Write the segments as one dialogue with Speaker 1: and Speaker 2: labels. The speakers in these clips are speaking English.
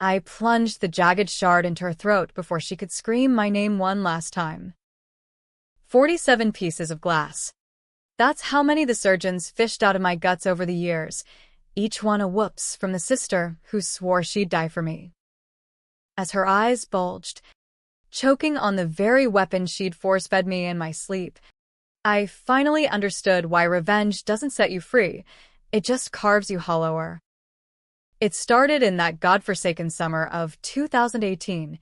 Speaker 1: I plunged the jagged shard into her throat before she could scream my name one last time. 47 pieces of glass. That's how many the surgeons fished out of my guts over the years, each one a whoops from the sister who swore she'd die for me. As her eyes bulged, choking on the very weapon she'd force-fed me in my sleep, I finally understood why revenge doesn't set you free, it just carves you hollower. It started in that godforsaken summer of 2018,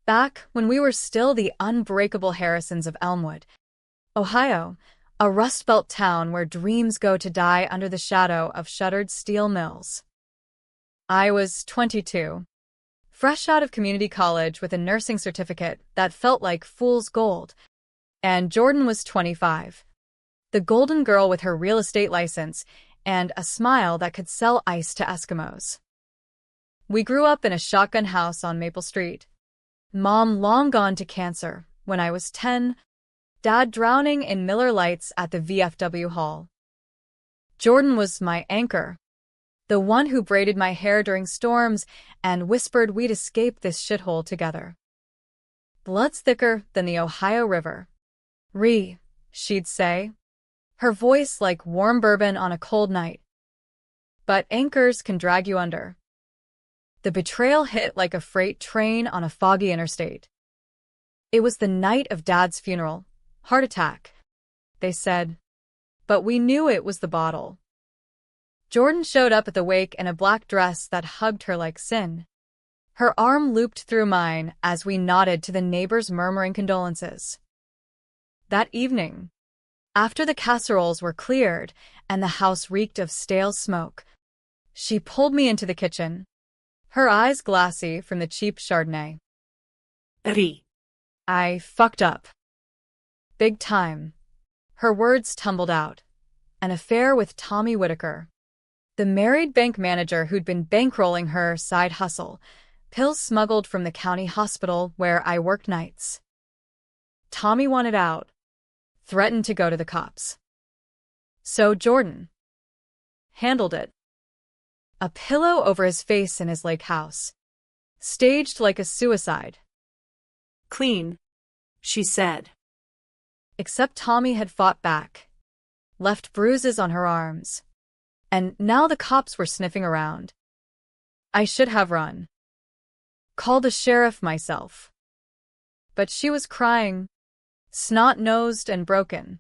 Speaker 1: back when we were still the unbreakable Harrisons of Elmwood, Ohio, a Rust Belt town where dreams go to die under the shadow of shuttered steel mills. I was 22, fresh out of community college with a nursing certificate that felt like fool's gold, and Jordan was 25, the golden girl with her real estate license and a smile that could sell ice to Eskimos. We grew up in a shotgun house on Maple Street. Mom long gone to cancer when I was 10, Dad drowning in Miller Lights at the VFW hall. Jordan was my anchor, the one who braided my hair during storms and whispered we'd escape this shithole together. Blood's thicker than the Ohio River. She'd say, her voice like warm bourbon on a cold night. But anchors can drag you under. The betrayal hit like a freight train on a foggy interstate. It was the night of Dad's funeral. Heart attack, they said. But we knew it was the bottle. Jordan showed up at the wake in a black dress that hugged her like sin. Her arm looped through mine as we nodded to the neighbors' murmuring condolences. That evening, after the casseroles were cleared and the house reeked of stale smoke, she pulled me into the kitchen, her eyes glassy from the cheap Chardonnay. I fucked up. Big time. Her words tumbled out. An affair with Tommy Whitaker, the married bank manager who'd been bankrolling her side hustle, pills smuggled from the county hospital where I worked nights. Tommy wanted out, threatened to go to the cops. So Jordan handled it. A pillow over his face in his lake house, staged like a suicide.
Speaker 2: Clean, she said.
Speaker 1: Except Tommy had fought back, left bruises on her arms, and now the cops were sniffing around. I should have run. Called the sheriff myself. But she was crying, snot-nosed and broken,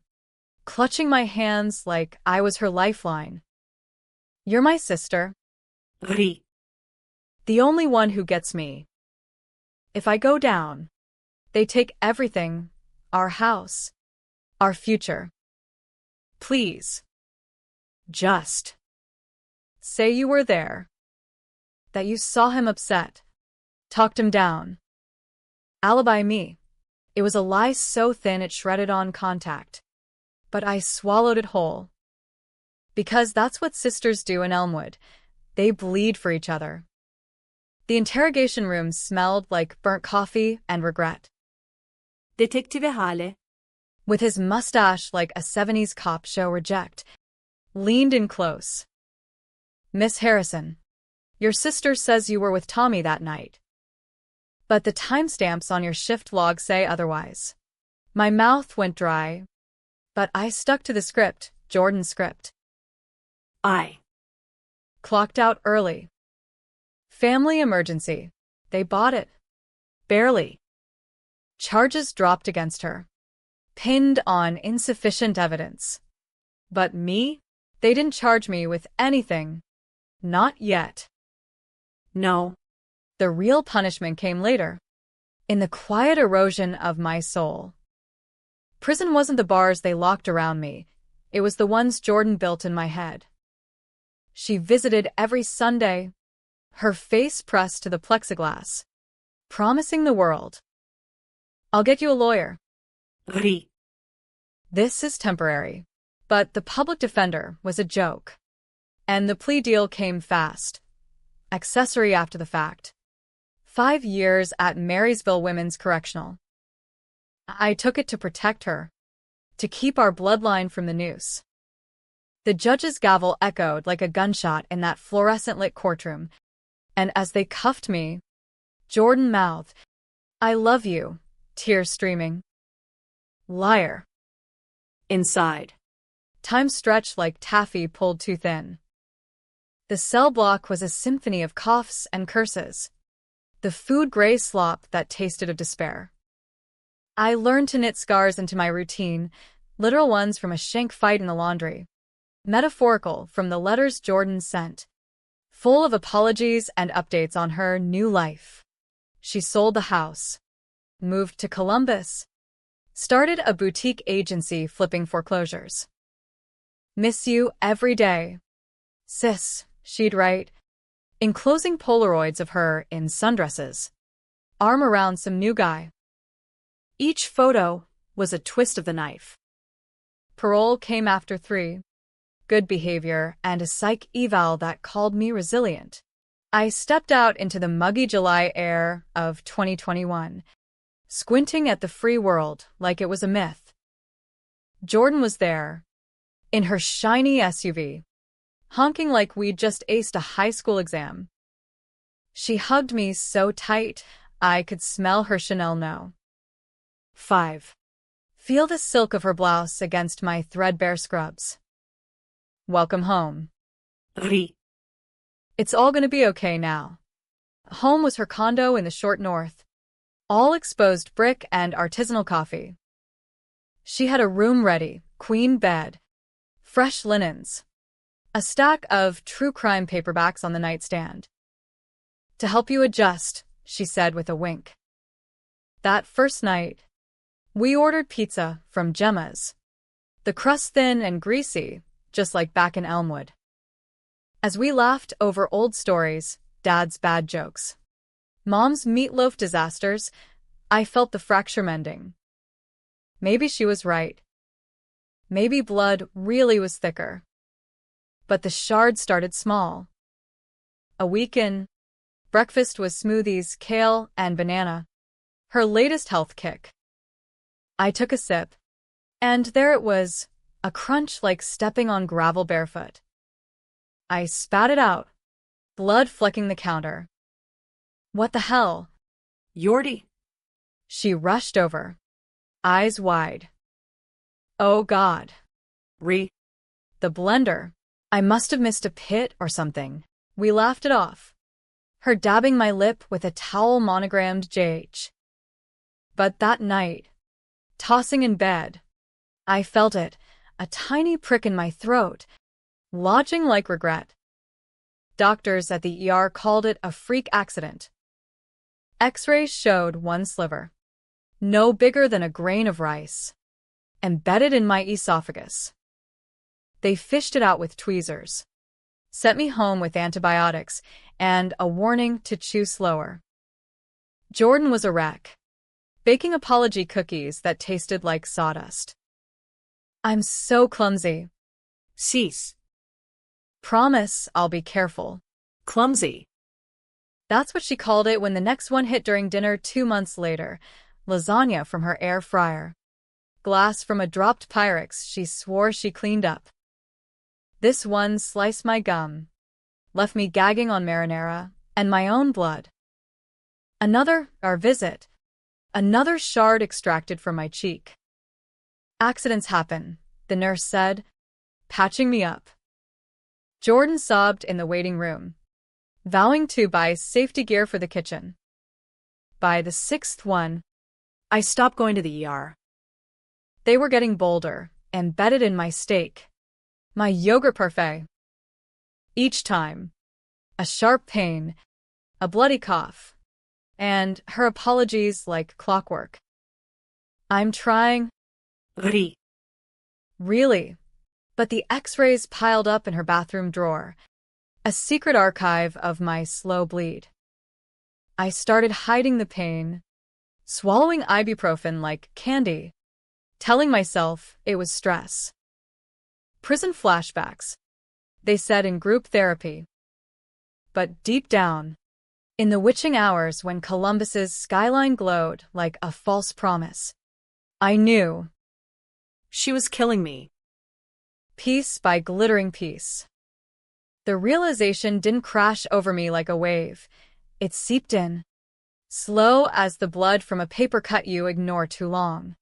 Speaker 1: clutching my hands like I was her lifeline. You're my sister. The only one who gets me. If I go down, they take everything, our house, our future. Please. Just say you were there, that you saw him upset, talked him down. Alibi me. It was a lie so thin it shredded on contact, but I swallowed it whole. Because that's what sisters do in Elmwood. They bleed for each other. The interrogation room smelled like burnt coffee and regret.
Speaker 2: Detektive Hale,
Speaker 1: with his mustache like a 70s cop show reject, leaned in close. Miss Harrison, your sister says you were with Tommy that night. But the timestamps on your shift log say otherwise. My mouth went dry, but I stuck to the script, Jordan's script.
Speaker 2: I
Speaker 1: clocked out early. Family emergency. They bought it. Barely. Charges dropped against her, pinned on insufficient evidence. But me? They didn't charge me with anything. Not yet.
Speaker 2: No.
Speaker 1: The real punishment came later, in the quiet erosion of my soul. Prison wasn't the bars they locked around me. It was the ones Jordan built in my head. She visited every Sunday, her face pressed to the plexiglass, promising the world. I'll get you a lawyer. This is temporary. But the public defender was a joke. And the plea deal came fast. Accessory after the fact. 5 years at Marysville Women's Correctional. I took it to protect her, to keep our bloodline from the noose. The judge's gavel echoed like a gunshot in that fluorescent-lit courtroom, And as they cuffed me, Jordan mouthed, "I love you," tears streaming. Liar.
Speaker 2: Inside.
Speaker 1: Time stretched like taffy pulled too thin. The cell block was a symphony of coughs and curses. The food-gray slop that tasted of despair. I learned to knit scars into my routine, literal ones from a shank fight in the laundry, metaphorical from the letters Jordan sent, full of apologies and updates on her new life. She sold the house, moved to Columbus, started a boutique agency flipping foreclosures. "Miss you every day, sis," she'd write, enclosing Polaroids of her in sundresses, arm around some new guy. Each photo was a twist of the knife. Parole came after 3. Good behavior and a psych eval that called me resilient. I stepped out into the muggy July air of 2021, squinting at the free world like it was a myth. Jordan was there, in her shiny SUV, honking like we'd just aced a high school exam. She hugged me so tight, I could smell her Chanel no. 5. Feel the silk of her blouse against my threadbare scrubs. Welcome home.
Speaker 2: Ri.
Speaker 1: It's all gonna be okay now. Home was her condo in the short north. All exposed brick and artisanal coffee. She had a room ready, queen bed, fresh linens, a stack of true crime paperbacks on the nightstand. To help you adjust, she said with a wink. That first night, we ordered pizza from Gemma's. The crust thin and greasy, just like back in Elmwood. As we laughed over old stories, Dad's bad jokes, Mom's meatloaf disasters, I felt the fracture mending. Maybe she was right. Maybe blood really was thicker. But the shards started small. A week in, breakfast was smoothies, kale, and banana. Her latest health kick. I took a sip, and there it was, a crunch like stepping on gravel barefoot. I spat it out, blood flecking the counter. What the hell?
Speaker 2: Yordi.
Speaker 1: She rushed over, eyes wide. Oh God.
Speaker 2: Ri.
Speaker 1: The blender. I must have missed a pit or something. We laughed it off, her dabbing my lip with a towel monogrammed JH. But that night, tossing in bed, I felt it, a tiny prick in my throat, lodging like regret. Doctors at the ER called it a freak accident. X-rays showed one sliver, no bigger than a grain of rice, embedded in my esophagus. They fished it out with tweezers, sent me home with antibiotics and a warning to chew slower. Jordan was a wreck, baking apology cookies that tasted like sawdust. I'm so clumsy.
Speaker 2: Cease.
Speaker 1: Promise I'll be careful.
Speaker 2: Clumsy.
Speaker 1: That's what she called it when the next one hit during dinner 2 months later. Lasagna from her air fryer. Glass from a dropped Pyrex she swore she cleaned up. This one sliced my gum, left me gagging on marinara and my own blood. Another, our visit. Another shard extracted from my cheek. Accidents happen, the nurse said, patching me up. Jordan sobbed in the waiting room, vowing to buy safety gear for the kitchen. By the 6th one,
Speaker 2: I stopped going to the ER.
Speaker 1: They were getting bolder, embedded in my steak, my yogurt parfait. Each time, a sharp pain, a bloody cough, and her apologies like clockwork. I'm trying.
Speaker 2: Ri.
Speaker 1: Really? But the X-rays piled up in her bathroom drawer, a secret archive of my slow bleed. I started hiding the pain, swallowing ibuprofen like candy, telling myself it was stress. Prison flashbacks, they said in group therapy. But deep down, in the witching hours when Columbus's skyline glowed like a false promise, I knew
Speaker 2: she was killing me.
Speaker 1: Piece by glittering piece. The realization didn't crash over me like a wave. It seeped in, slow as the blood from a paper cut you ignore too long.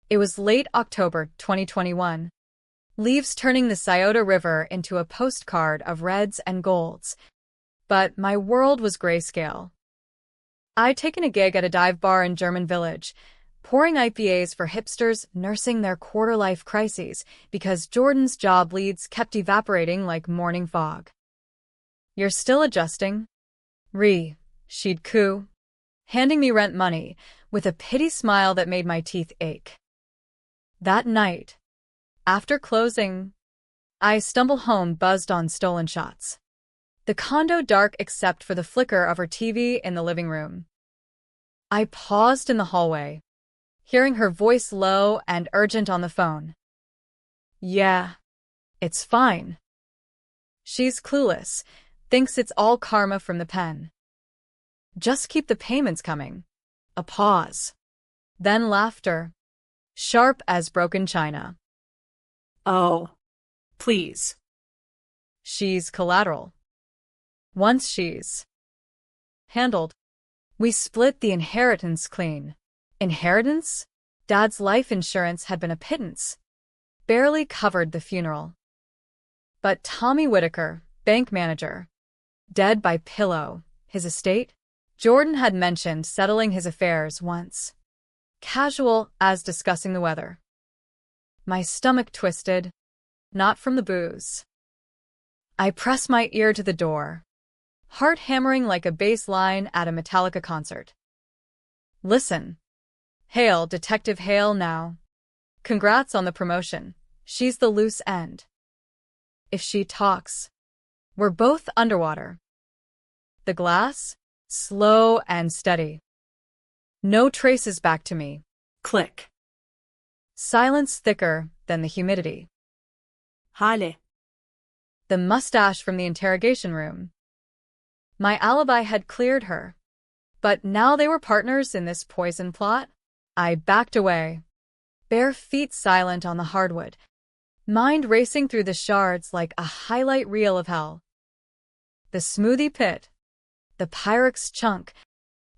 Speaker 1: It was late October 2021. Leaves turning the Scioto River into a postcard of reds and golds. But my world was grayscale. I'd taken a gig at a dive bar in German Village, pouring IPAs for hipsters nursing their quarter-life crises because Jordan's job leads kept evaporating like morning fog. "You're still adjusting?" She'd coo, handing me rent money, with a pity smile that made my teeth ache. That night, after closing, I stumbled home buzzed on stolen shots. The condo dark except for the flicker of her TV in the living room. I paused in the hallway, hearing her voice low and urgent on the phone. "Yeah, it's fine." She's clueless, thinks it's all karma from the pen. "Just keep the payments coming." A pause. Then laughter, sharp as broken china.
Speaker 2: Oh, please.
Speaker 1: She's collateral. Once she's handled, we split the inheritance clean. Inheritance? Dad's life insurance had been a pittance. Barely covered the funeral. But Tommy Whitaker, bank manager, dead by pillow, his estate? Jordan had mentioned settling his affairs once. Casual as discussing the weather. My stomach twisted, not from the booze. I pressed my ear to the door, heart hammering like a bass line at a Metallica concert. "Listen. Hale, Detective Hale now. Congrats on the promotion. She's the loose end. If she talks, we're both underwater." The glass, slow and steady. No traces back to me.
Speaker 2: Click.
Speaker 1: Silence thicker than the humidity.
Speaker 2: Hale.
Speaker 1: The mustache from the interrogation room. My alibi had cleared her. But now they were partners in this poison plot? I backed away, bare feet silent on the hardwood, mind racing through the shards like a highlight reel of hell. The smoothie pit, the Pyrex chunk,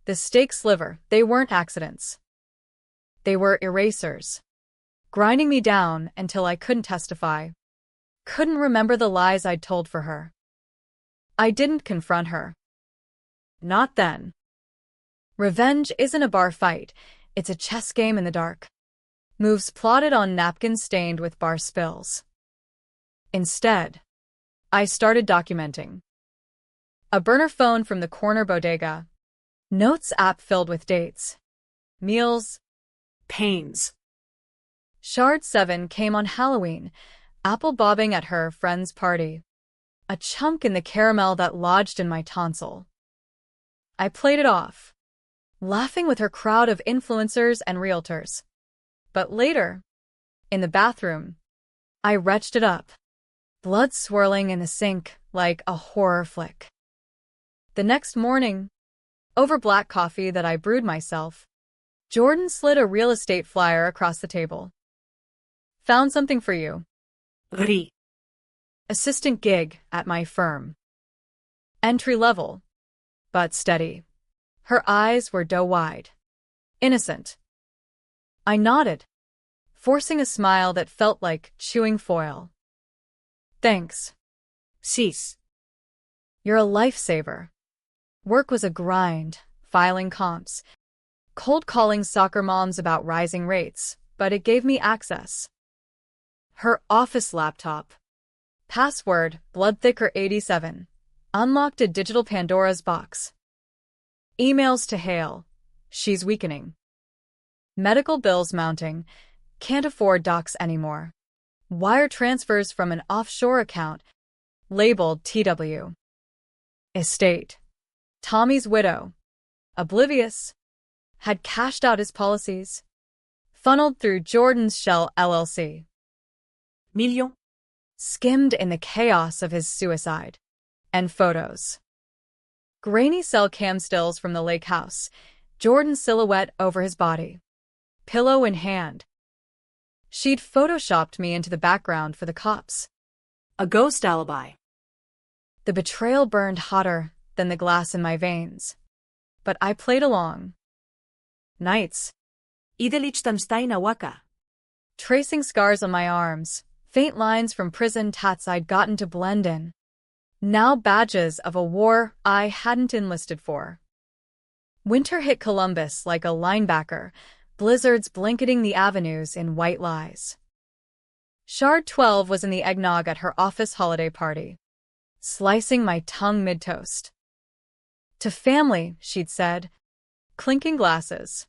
Speaker 1: the steak sliver, they weren't accidents. They were erasers, grinding me down until I couldn't testify. Couldn't remember the lies I'd told for her. I didn't confront her. Not then. Revenge isn't a bar fight, it's a chess game in the dark. Moves plotted on napkins stained with bar spills. Instead, I started documenting. A burner phone from the corner bodega. Notes app filled with dates. Meals.
Speaker 2: Pains.
Speaker 1: Shard 7 came on Halloween, apple bobbing at her friend's party. A chunk in the caramel that lodged in my tonsil. I played it off, laughing with her crowd of influencers and realtors. But later, in the bathroom, I retched it up, blood swirling in the sink like a horror flick. The next morning, over black coffee that I brewed myself, Jordan slid a real estate flyer across the table. "Found something for you. Assistant gig at my firm. Entry level, but steady." Her eyes were doe-wide. Innocent. I nodded, forcing a smile that felt like chewing foil. "Thanks.
Speaker 2: Cease.
Speaker 1: You're a lifesaver." Work was a grind, filing comps, cold calling soccer moms about rising rates, but it gave me access. Her office laptop. Password, Bloodthicker87. Unlocked a digital Pandora's box. Emails to Hale. She's weakening. Medical bills mounting. Can't afford docs anymore. Wire transfers from an offshore account. Labeled TW. Estate. Tommy's widow. Oblivious. Had cashed out his policies. Funneled through Jordan's Shell LLC.
Speaker 2: Million.
Speaker 1: Skimmed in the chaos of his suicide. And photos. Grainy cell cam stills from the lake house. Jordan's silhouette over his body. Pillow in hand. She'd photoshopped me into the background for the cops.
Speaker 2: A ghost alibi.
Speaker 1: The betrayal burned hotter than the glass in my veins. But I played along. Nights,
Speaker 2: Idelić tam staj na łaka.
Speaker 1: tracing scars on my arms, faint lines from prison tats I'd gotten to blend in. Now badges of a war I hadn't enlisted for. Winter hit Columbus like a linebacker, blizzards blanketing the avenues in white lies. Shard 12 was in the eggnog at her office holiday party, slicing my tongue mid-toast. To family, she'd said, clinking glasses.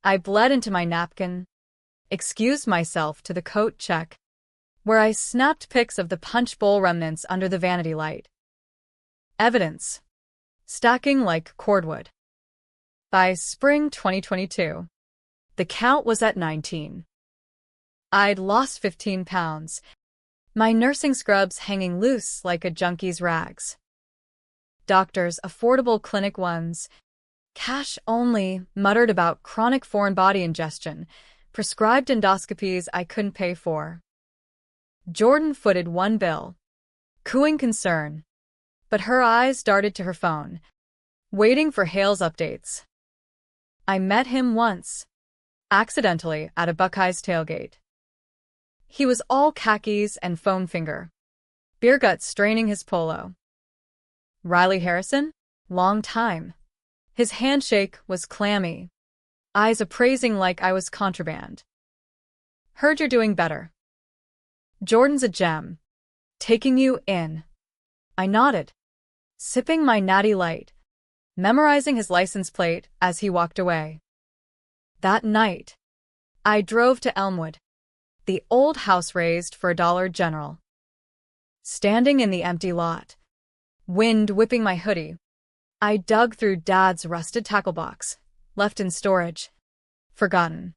Speaker 1: I bled into my napkin, excused myself to the coat check, where I snapped pics of the punch bowl remnants under the vanity light. Evidence, stacking like cordwood. By spring 2022, the count was at 19. I'd lost 15 pounds, my nursing scrubs hanging loose like a junkie's rags. Doctors, affordable clinic ones, cash only, muttered about chronic foreign body ingestion, prescribed endoscopies I couldn't pay for. Jordan footed one bill, cooing concern, but her eyes darted to her phone, waiting for Hale's updates. I met him once, accidentally at a Buckeyes tailgate. He was all khakis and foam finger, beer gut straining his polo. Riley Harrison? Long time. His handshake was clammy, eyes appraising like I was contraband. Heard you're doing better. Jordan's a gem. Taking you in. I nodded, sipping my natty light, memorizing his license plate as he walked away. That night, I drove to Elmwood, the old house raised for a Dollar General. Standing in the empty lot, wind whipping my hoodie, I dug through Dad's rusted tackle box, left in storage, forgotten.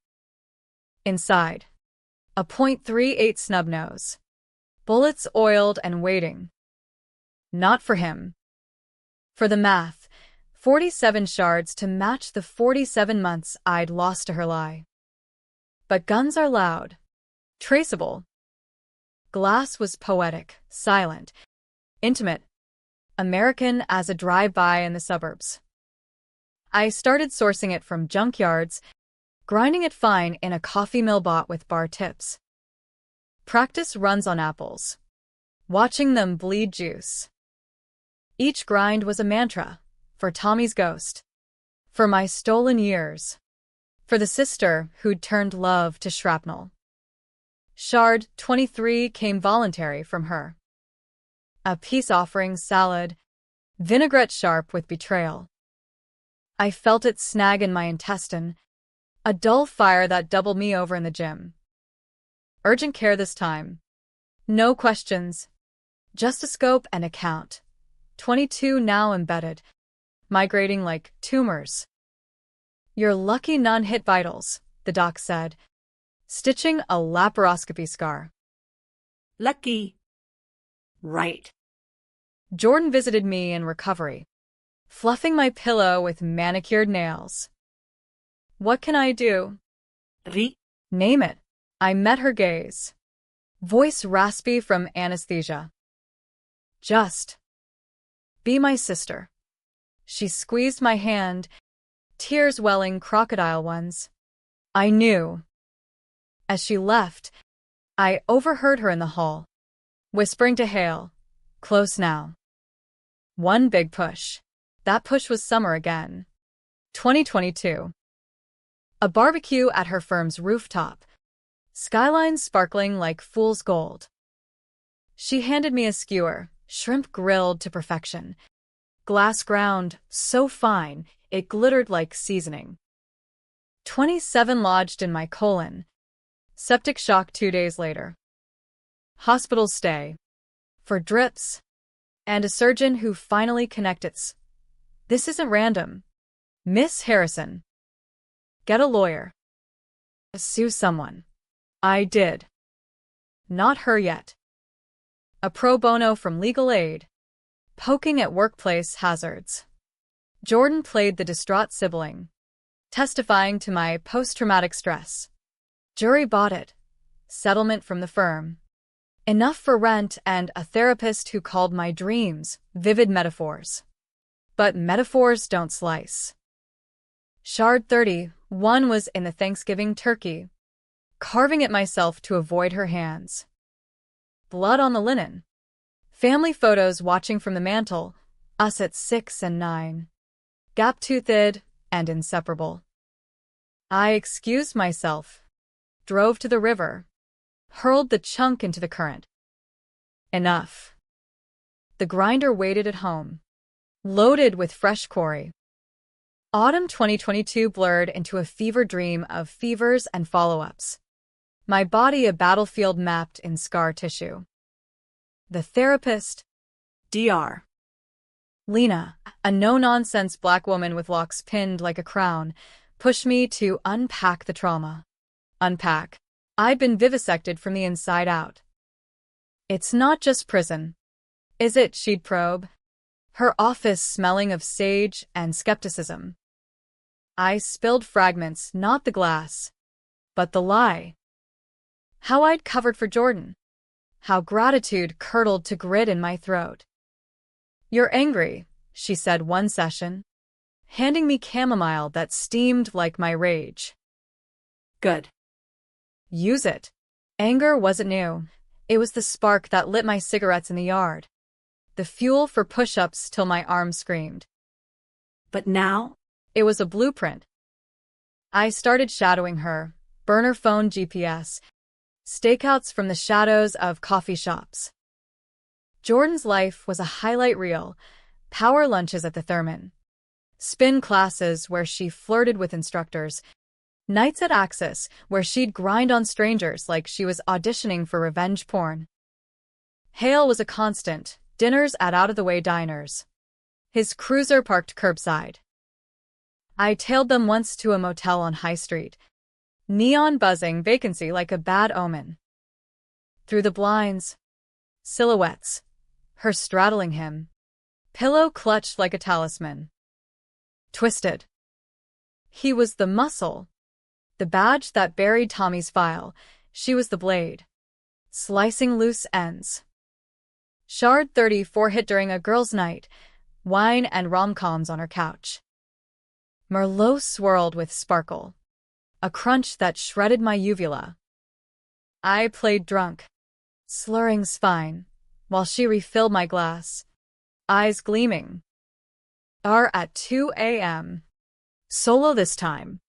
Speaker 1: Inside, a .38 snub-nose, bullets oiled and waiting. Not for him. For the math, 47 shards to match the 47 months I'd lost to her lie. But guns are loud, traceable. Glass was poetic, silent, intimate, American as a drive-by in the suburbs. I started sourcing it from junkyards, grinding it fine in a coffee mill bought with bar tips. Practice runs on apples, watching them bleed juice. Each grind was a mantra, for Tommy's ghost, for my stolen years, for the sister who'd turned love to shrapnel. Shard 23 came voluntary from her. A peace offering salad, vinaigrette sharp with betrayal. I felt it snag in my intestine, a dull fire that doubled me over in the gym. Urgent care this time. No questions, just a scope and a count. 22 now embedded, migrating like tumors. You're lucky none hit vitals, the doc said, stitching a laparoscopy scar.
Speaker 2: Lucky. Right.
Speaker 1: Jordan visited me in recovery, fluffing my pillow with manicured nails. What can I do? Name it. I met her gaze, voice raspy from anesthesia. Just be my sister. She squeezed my hand, tears welling crocodile ones. I knew. As she left, I overheard her in the hall, whispering to Hale, close now. One big push. That push was summer again. 2022. A barbecue at her firm's rooftop, skylines sparkling like fool's gold. She handed me a skewer, shrimp grilled to perfection. Glass ground, so fine, it glittered like seasoning. 27 lodged in my colon. Septic shock 2 days later. Hospital stay. For drips. And a surgeon who finally connected. This isn't random. Miss Harrison. Get a lawyer. Sue someone. I did. Not her yet. A pro bono from legal aid. Poking at workplace hazards. Jordan played the distraught sibling, testifying to my post-traumatic stress. Jury bought it. Settlement from the firm. Enough for rent and a therapist who called my dreams vivid metaphors. But metaphors don't slice. Shard 31 was in the Thanksgiving turkey, carving it myself to avoid her hands. Blood on the linen. Family photos watching from the mantel, us at 6 and 9. Gap-toothed and inseparable. I excused myself, drove to the river, hurled the chunk into the current. Enough. The grinder waited at home, loaded with fresh quarry. Autumn 2022 blurred into a fever dream of fevers and follow-ups. My body a battlefield mapped in scar tissue. The therapist,
Speaker 2: Dr.
Speaker 1: Lena, a no-nonsense black woman with locks pinned like a crown, pushed me to unpack the trauma. Unpack. I'd been vivisected from the inside out. It's not just prison. Is it? She'd probe. Her office smelling of sage and skepticism. I spilled fragments, not the glass, but the lie. How I'd covered for Jordan. How gratitude curdled to grit in my throat. You're angry, she said one session, handing me chamomile that steamed like my rage.
Speaker 2: Good.
Speaker 1: Use it. Anger wasn't new. It was the spark that lit my cigarettes in the yard. The fuel for push-ups till my arms screamed.
Speaker 2: But now?
Speaker 1: It was a blueprint. I started shadowing her, burner phone GPS, stakeouts from the shadows of coffee shops. Jordan's life was a highlight reel, power lunches at the Thurman, spin classes where she flirted with instructors, nights at Axis where she'd grind on strangers like she was auditioning for revenge porn. Hale was a constant, dinners at out-of-the-way diners. His cruiser parked curbside. I tailed them once to a motel on High Street. Neon buzzing, vacancy like a bad omen. Through the blinds, silhouettes, her straddling him, pillow clutched like a talisman. Twisted. He was the muscle, the badge that buried Tommy's file. She was the blade, slicing loose ends. Shard 34 hit during a girls' night, wine and rom-coms on her couch. Merlot swirled with sparkle, a crunch that shredded my uvula. I played drunk, slurring spine, while she refilled my glass, eyes gleaming. R at 2 a.m. Solo this time.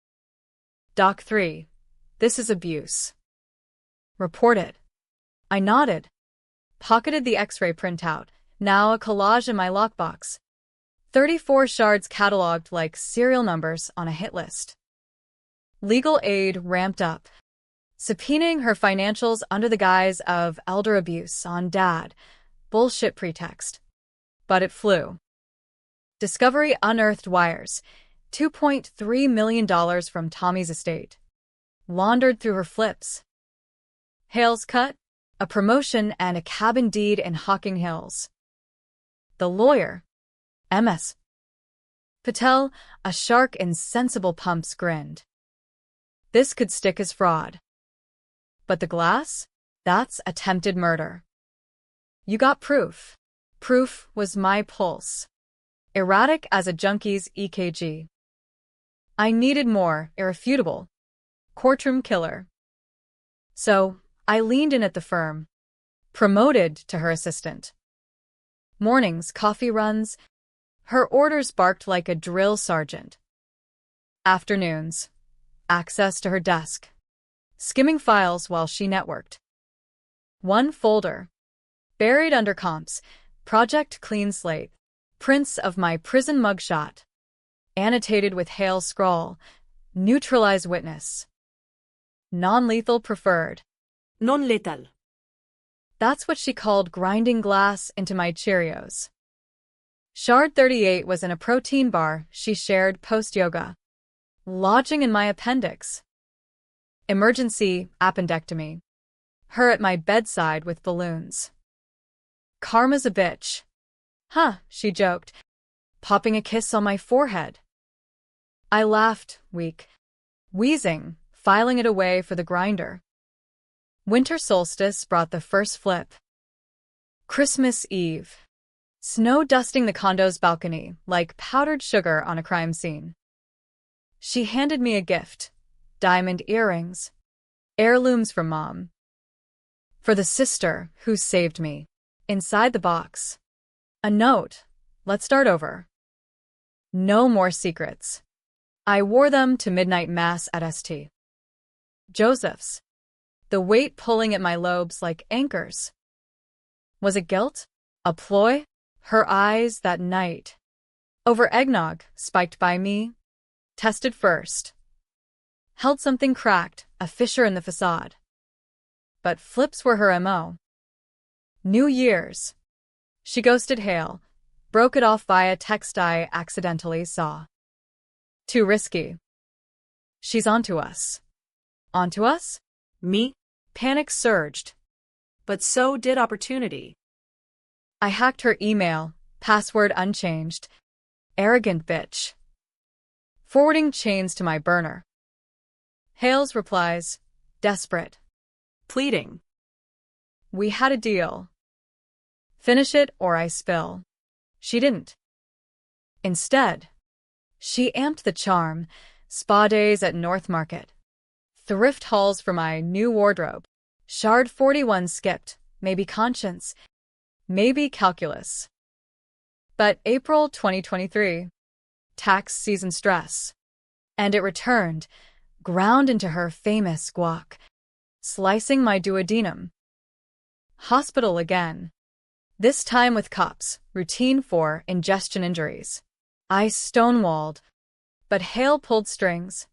Speaker 1: Doc 3. This is abuse. Report it. I nodded. Pocketed the X-ray printout, now a collage in my lockbox. 34 shards cataloged like serial numbers on a hit list. Legal aid ramped up, subpoenaing her financials under the guise of elder abuse on dad, bullshit pretext. But it flew. Discovery unearthed wires, $2.3 million from Tommy's estate, laundered through her flips. Hale's cut, a promotion and a cabin deed in Hocking Hills. The lawyer, MS. Patel, a shark in sensible pumps, grinned. This could stick as fraud. But the glass? That's attempted murder. You got proof. Proof was my pulse. Erratic as a junkie's EKG. I needed more, irrefutable. Courtroom killer. So, I leaned in at the firm. Promoted to her assistant. Mornings, coffee runs. Her orders barked like a drill sergeant. Afternoons. Access to her desk. Skimming files while she networked. One folder. Buried under comps. Project Clean Slate. Prints of my prison mugshot. Annotated with Hale's scrawl. Neutralize witness. Non-lethal preferred.
Speaker 2: Non-lethal.
Speaker 1: That's what she called grinding glass into my Cheerios. Shard 38 was in a protein bar she shared post-yoga, lodging in my appendix. Emergency appendectomy. Her at my bedside with balloons. Karma's a bitch. Huh, she joked, popping a kiss on my forehead. I laughed, weak, wheezing, filing it away for the grinder. Winter solstice brought the first flip. Christmas Eve. Snow dusting the condo's balcony like powdered sugar on a crime scene. She handed me a gift. Diamond earrings. Heirlooms from Mom. For the sister who saved me. Inside the box. A note. Let's start over. No more secrets. I wore them to midnight mass at St. Joseph's. The weight pulling at my lobes like anchors. Was it guilt? A ploy? Her eyes that night. Over eggnog, spiked by me. Tested first. Held something cracked, a fissure in the facade. But flips were her MO. New Year's. She ghosted Hale. Broke it off via text I accidentally saw. Too risky. She's onto us. Onto us?
Speaker 2: Me?
Speaker 1: Panic surged.
Speaker 2: But so did opportunity.
Speaker 1: I hacked her email, password unchanged. Arrogant bitch. Forwarding chains to my burner. Hale's replies, desperate.
Speaker 2: Pleading.
Speaker 1: We had a deal. Finish it or I spill. She didn't. Instead, she amped the charm, spa days at North Market. Thrift hauls for my new wardrobe. Shard 41 skipped, maybe conscience, maybe calculus. But April 2023. Tax season stress. And it returned, ground into her famous guac, slicing my duodenum. Hospital again. This time with cups, routine for ingestion injuries. I stonewalled, but Hale pulled strings.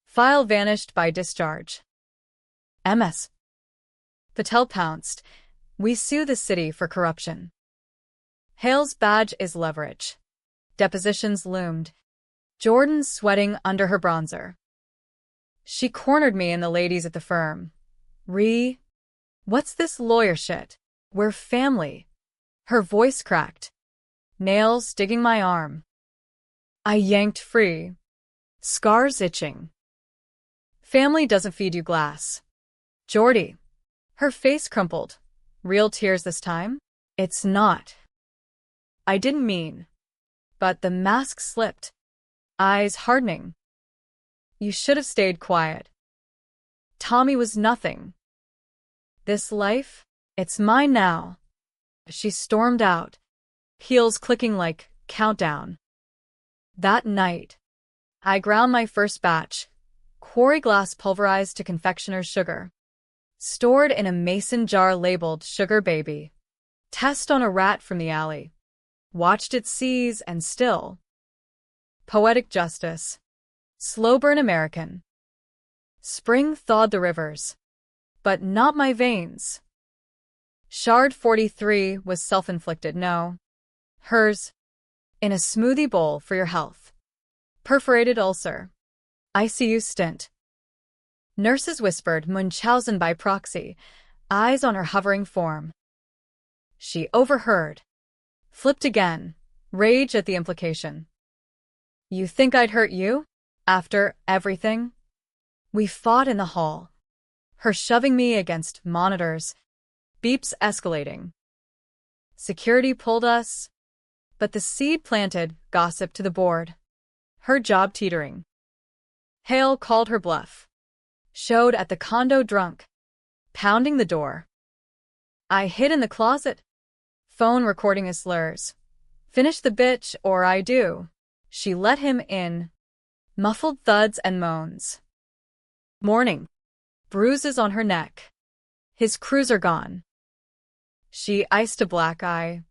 Speaker 1: File vanished by discharge. MS. Patel pounced. We sue the city for corruption. Hale's badge is leverage. Depositions loomed. Jordan sweating under her bronzer. She cornered me and the ladies at the firm. What's this lawyer shit? We're family. Her voice cracked. Nails digging my arm. I yanked free. Scars itching. Family doesn't feed you glass. Jordy. Her face crumpled. Real tears this time? It's not. I didn't mean. But the mask slipped. Eyes hardening. You should have stayed quiet. Tommy was nothing. This life, it's mine now. She stormed out, heels clicking like countdown. That night, I ground my first batch, quarry glass pulverized to confectioner's sugar. Stored in a mason jar labeled Sugar Baby. Test on a rat from the alley. Watched it seize and still. Poetic justice. Slow burn American. Spring thawed the rivers. But not my veins. Shard 43 was self-inflicted, no. Hers. In a smoothie bowl for your health. Perforated ulcer. ICU stint. Nurses whispered Munchausen by proxy, eyes on her hovering form. She overheard. Flipped again, rage at the implication. You think I'd hurt you? After everything? We fought in the hall. Her shoving me against monitors. Beeps escalating. Security pulled us. But the seed planted gossip to the board. Her job teetering. Hale called her bluff. Showed at the condo drunk. Pounding the door. I hid in the closet. Phone recording his slurs. Finish the bitch or I do. She let him in. Muffled thuds and moans. Morning. Bruises on her neck. His cruiser gone. She iced a black eye.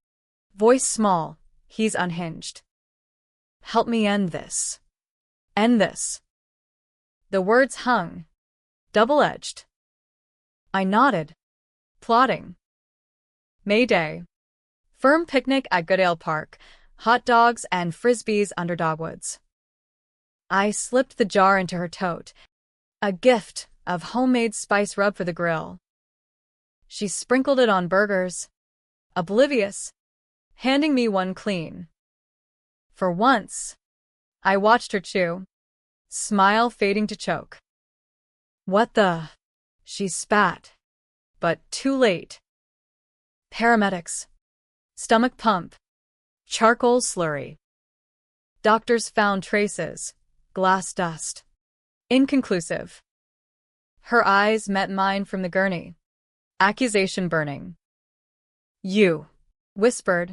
Speaker 1: Voice small. He's unhinged. Help me end this. End this. The words hung. Double-edged. I nodded. Plotting. Mayday. Firm picnic at Goodale Park. Hot dogs and frisbees under dogwoods. I slipped the jar into her tote. A gift of homemade spice rub for the grill. She sprinkled it on burgers. Oblivious. Handing me one clean. For once, I watched her chew. Smile fading to choke. What the? She spat. but too late. Paramedics. Stomach pump. Charcoal slurry. Doctors found traces. Glass dust. Inconclusive. Her eyes met mine from the gurney. Accusation burning. You. Whispered.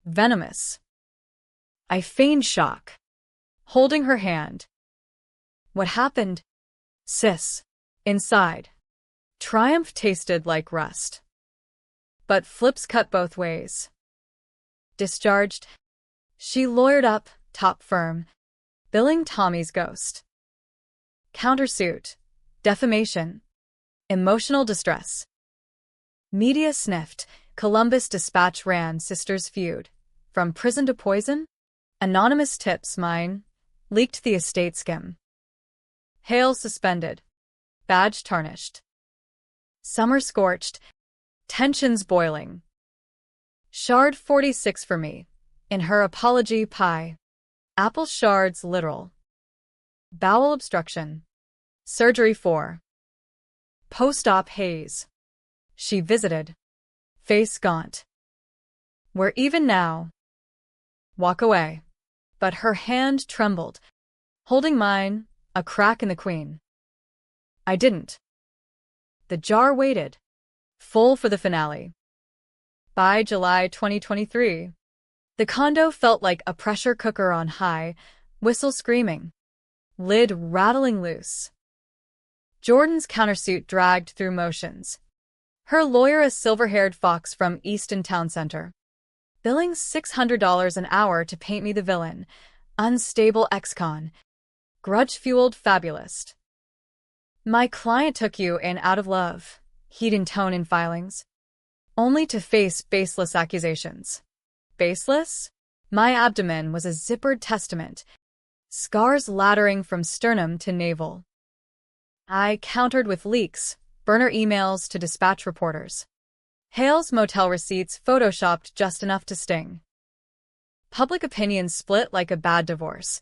Speaker 1: Venomous. I feigned shock. Holding her hand. What happened? Sis. Inside. Triumph tasted like rust. But flips cut both ways. Discharged. She lawyered up, top firm. Billing Tommy's ghost. Countersuit. Defamation. Emotional distress. Media sniffed. Columbus Dispatch ran sisters' feud. From prison to poison? Anonymous tips mine. Leaked the estate skim. Hail suspended. Badge tarnished. Summer scorched. Tensions boiling. Shard 46 for me. In her apology pie. Apple shards literal. Bowel obstruction. Surgery 4. Post-op haze. She visited. Face gaunt. We're even now. Walk away. But her hand trembled. Holding mine, a crack in the queen. I didn't. The jar waited. Full for the finale. By July 2023. The condo felt like a pressure cooker on high, whistle screaming. Lid rattling loose. Jordan's countersuit dragged through motions. Her lawyer a silver-haired fox from Easton Town Center. Billing $600 an hour to paint me the villain. Unstable ex-con. Grudge-fueled fabulist. My client took you in out of love. Heat and tone in filings. Only to face baseless accusations. Baseless? My abdomen was a zippered testament. Scars laddering from sternum to navel. I countered with leaks, burner emails to dispatch reporters. Hale's motel receipts photoshopped just enough to sting. Public opinion split like a bad divorce.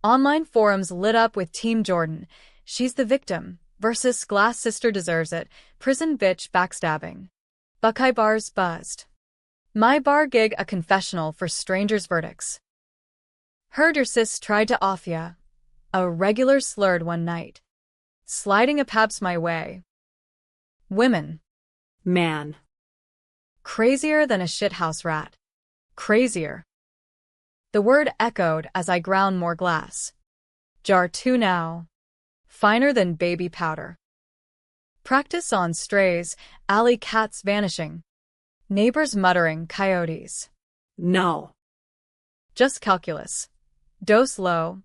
Speaker 1: Online forums lit up with Team Jordan. She's the victim. Versus Glass Sister deserves it. Prison bitch backstabbing. Buckeye bars buzzed. My bar gig a confessional for strangers' verdicts. Heard your sis tried to off ya. A regular slurred one night. Sliding a paps my way. Women.
Speaker 2: Man.
Speaker 1: Crazier than a shithouse rat. Crazier. The word echoed as I ground more glass. Jar 2 now. Finer than baby powder. Practice on strays, alley cats vanishing. Neighbors muttering coyotes.
Speaker 2: No.
Speaker 1: Just calculus. Dose low.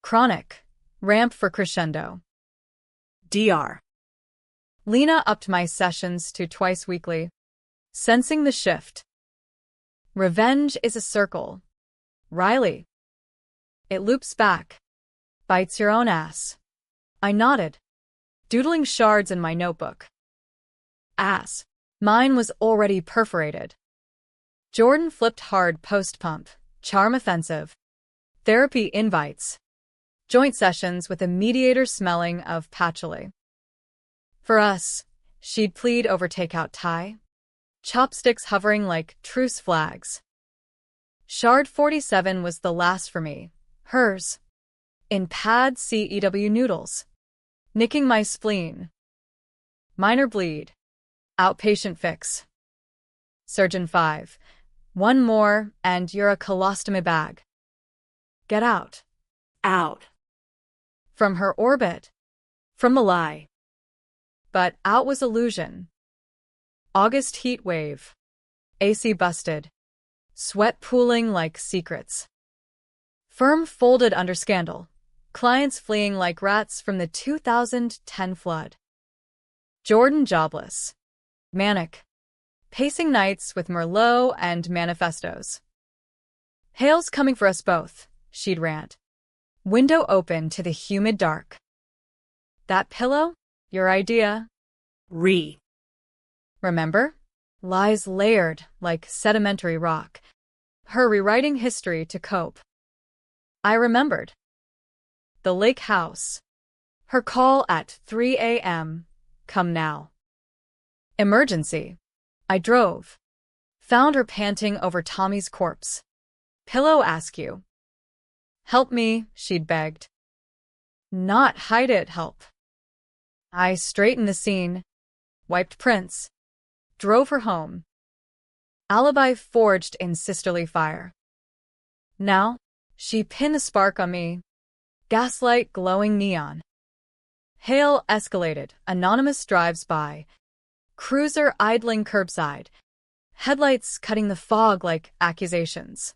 Speaker 1: Chronic. Ramp for crescendo.
Speaker 2: DR.
Speaker 1: Lena upped my sessions to twice weekly. Sensing the shift. Revenge is a circle. Riley. It loops back. Bites your own ass. I nodded. Doodling shards in my notebook. Ass. Mine was already perforated. Jordan flipped hard post-pump. Charm offensive. Therapy invites. Joint sessions with a mediator smelling of patchouli. For us, she'd plead over takeout Thai. Chopsticks hovering like truce flags. Shard 47 was the last for me. Hers. In pad CEW noodles. Nicking my spleen. Minor bleed. Outpatient fix. Surgeon 5. One more, and you're a colostomy bag. Get out.
Speaker 2: Out.
Speaker 1: From her orbit. From a lie. But out was illusion. August heat wave. AC busted. Sweat pooling like secrets. Firm folded under scandal. Clients fleeing like rats from the 2010 flood. Jordan jobless. Manic. Pacing nights with Merlot and manifestos. Hale's coming for us both, she'd rant. Window open to the humid dark. That pillow? Your idea? Remember? Lies layered like sedimentary rock. Her rewriting history to cope. I remembered. The lake house. Her call at 3 a.m. Come now. Emergency. I drove. Found her panting over Tommy's corpse. Pillow askew. Help me, she'd begged. Not hide it, help. I straightened the scene, wiped prints, drove her home. Alibi forged in sisterly fire. Now, she pinned a spark on me. Gaslight glowing neon. Hail escalated, anonymous drives by. Cruiser idling curbside. Headlights cutting the fog like accusations.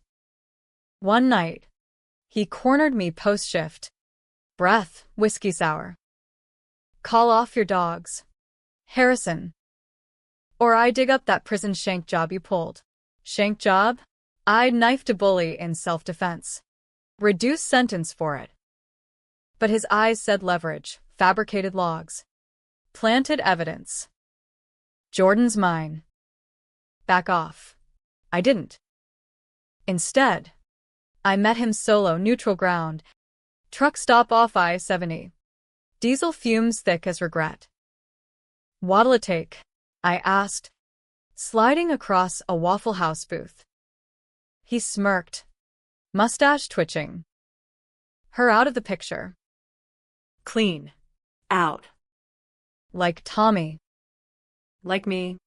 Speaker 1: One night, he cornered me post-shift. Breath, whiskey sour. Call off your dogs. Harrison. Or I dig up that prison shank job you pulled. Shank job? I knifed a bully in self-defense. Reduced sentence for it. But his eyes said leverage, fabricated logs. Planted evidence. Jordan's mine. Back off. I didn't. Instead, I met him solo, neutral ground. Truck stop off I-70. Diesel fumes thick as regret. What'll it take? I asked, sliding across a Waffle House booth. He smirked, mustache twitching. Her out of the picture. Clean.
Speaker 2: Out.
Speaker 1: Like Tommy.
Speaker 2: Like me.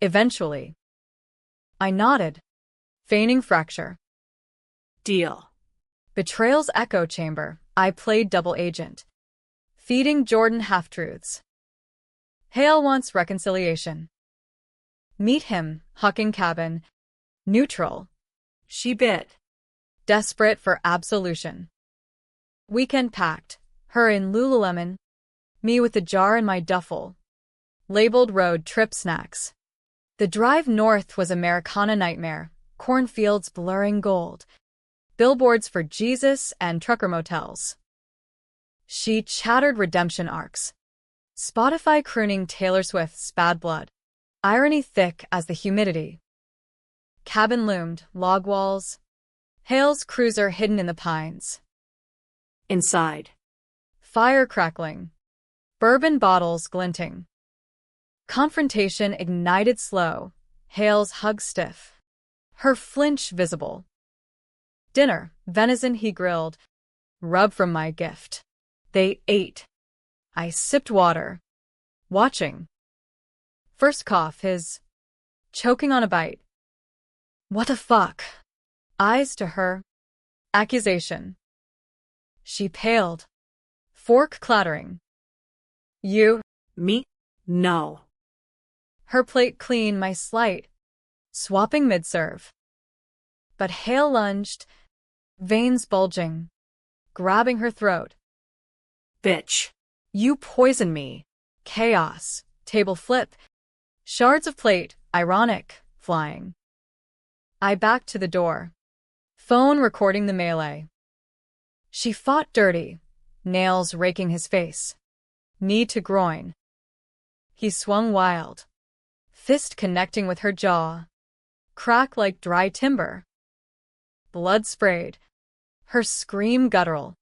Speaker 1: Eventually. I nodded, feigning fracture.
Speaker 2: Deal.
Speaker 1: Betrayal's echo chamber. I played double agent. Feeding Jordan half-truths. Hale wants reconciliation. Meet him, hucking cabin. Neutral.
Speaker 2: She bit.
Speaker 1: Desperate for absolution. Weekend packed. Her in Lululemon. Me with the jar in my duffel. Labeled road trip snacks. The drive north was Americana nightmare. Cornfields blurring gold. Billboards for Jesus and trucker motels. She chattered redemption arcs. Spotify crooning Taylor Swift's Bad Blood. Irony thick as the humidity. Cabin loomed, log walls. Hale's cruiser hidden in the pines.
Speaker 2: Inside.
Speaker 1: Fire crackling. Bourbon bottles glinting. Confrontation ignited slow. Hale's hug stiff. Her flinch visible. Dinner, venison he grilled. Rub from my gift. They ate. I sipped water. Watching. First cough, his. Choking on a bite. What the fuck? Eyes to her. Accusation. She paled. Fork clattering. You.
Speaker 2: Me? No.
Speaker 1: Her plate clean, my slight. Swapping mid-serve. But Hale lunged. Veins bulging. Grabbing her throat.
Speaker 2: Bitch.
Speaker 1: You poison me. Chaos. Table flip. Shards of plate, ironic, flying. I backed to the door. Phone recording the melee. She fought dirty, nails raking his face. Knee to groin. He swung wild. Fist connecting with her jaw. Crack like dry timber. Blood sprayed. Her scream guttural.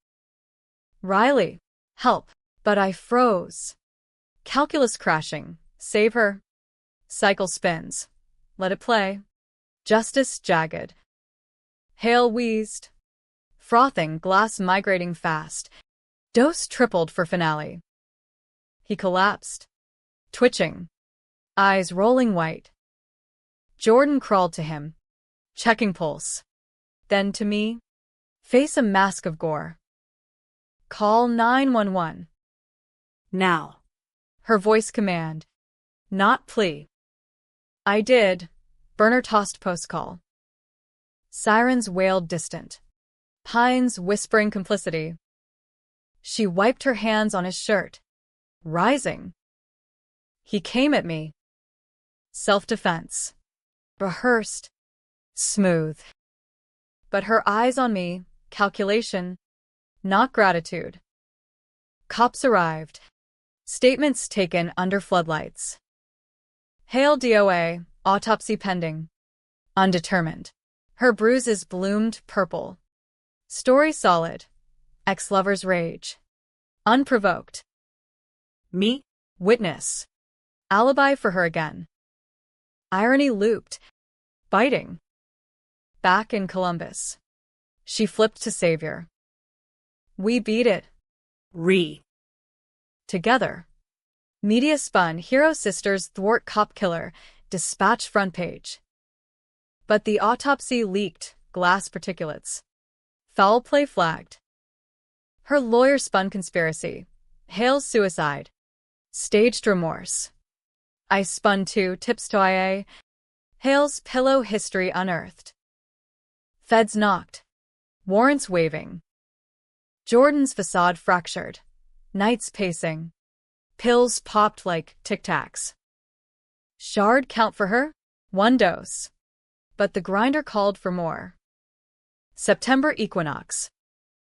Speaker 1: Riley, help. But I froze. Calculus crashing. Save her. Cycle spins. Let it play. Justice jagged. Hale wheezed. Frothing, glass migrating fast. Dose tripled for finale. He collapsed. Twitching. Eyes rolling white. Jordan crawled to him. Checking pulse. Then to me. Face a mask of gore. Call 911.
Speaker 2: Now.
Speaker 1: Her voice command. Not plea. I did. Burner tossed postcall. Sirens wailed distant. Pines whispering complicity. She wiped her hands on his shirt. Rising. He came at me. Self-defense. Rehearsed. Smooth. But her eyes on me, calculation, not gratitude. Cops arrived. Statements taken under floodlights. Hale DOA, autopsy pending. Undetermined. Her bruises bloomed purple. Story solid. Ex-lover's rage. Unprovoked.
Speaker 2: Me?
Speaker 1: Witness. Alibi for her again. Irony looped, biting. Back in Columbus. She flipped to Savior. We beat it. Together. Media spun hero sisters thwart cop killer, dispatch front page. But the autopsy leaked, glass particulates. Foul play flagged. Her lawyer spun conspiracy. Hale's suicide. Staged remorse. I spun two tips to IA. Hale's pillow history unearthed. Feds knocked. Warrants waving. Jordan's facade fractured. Nights pacing. Pills popped like tic-tacs. Shard count for her? 1 dose. But the grinder called for more. September equinox.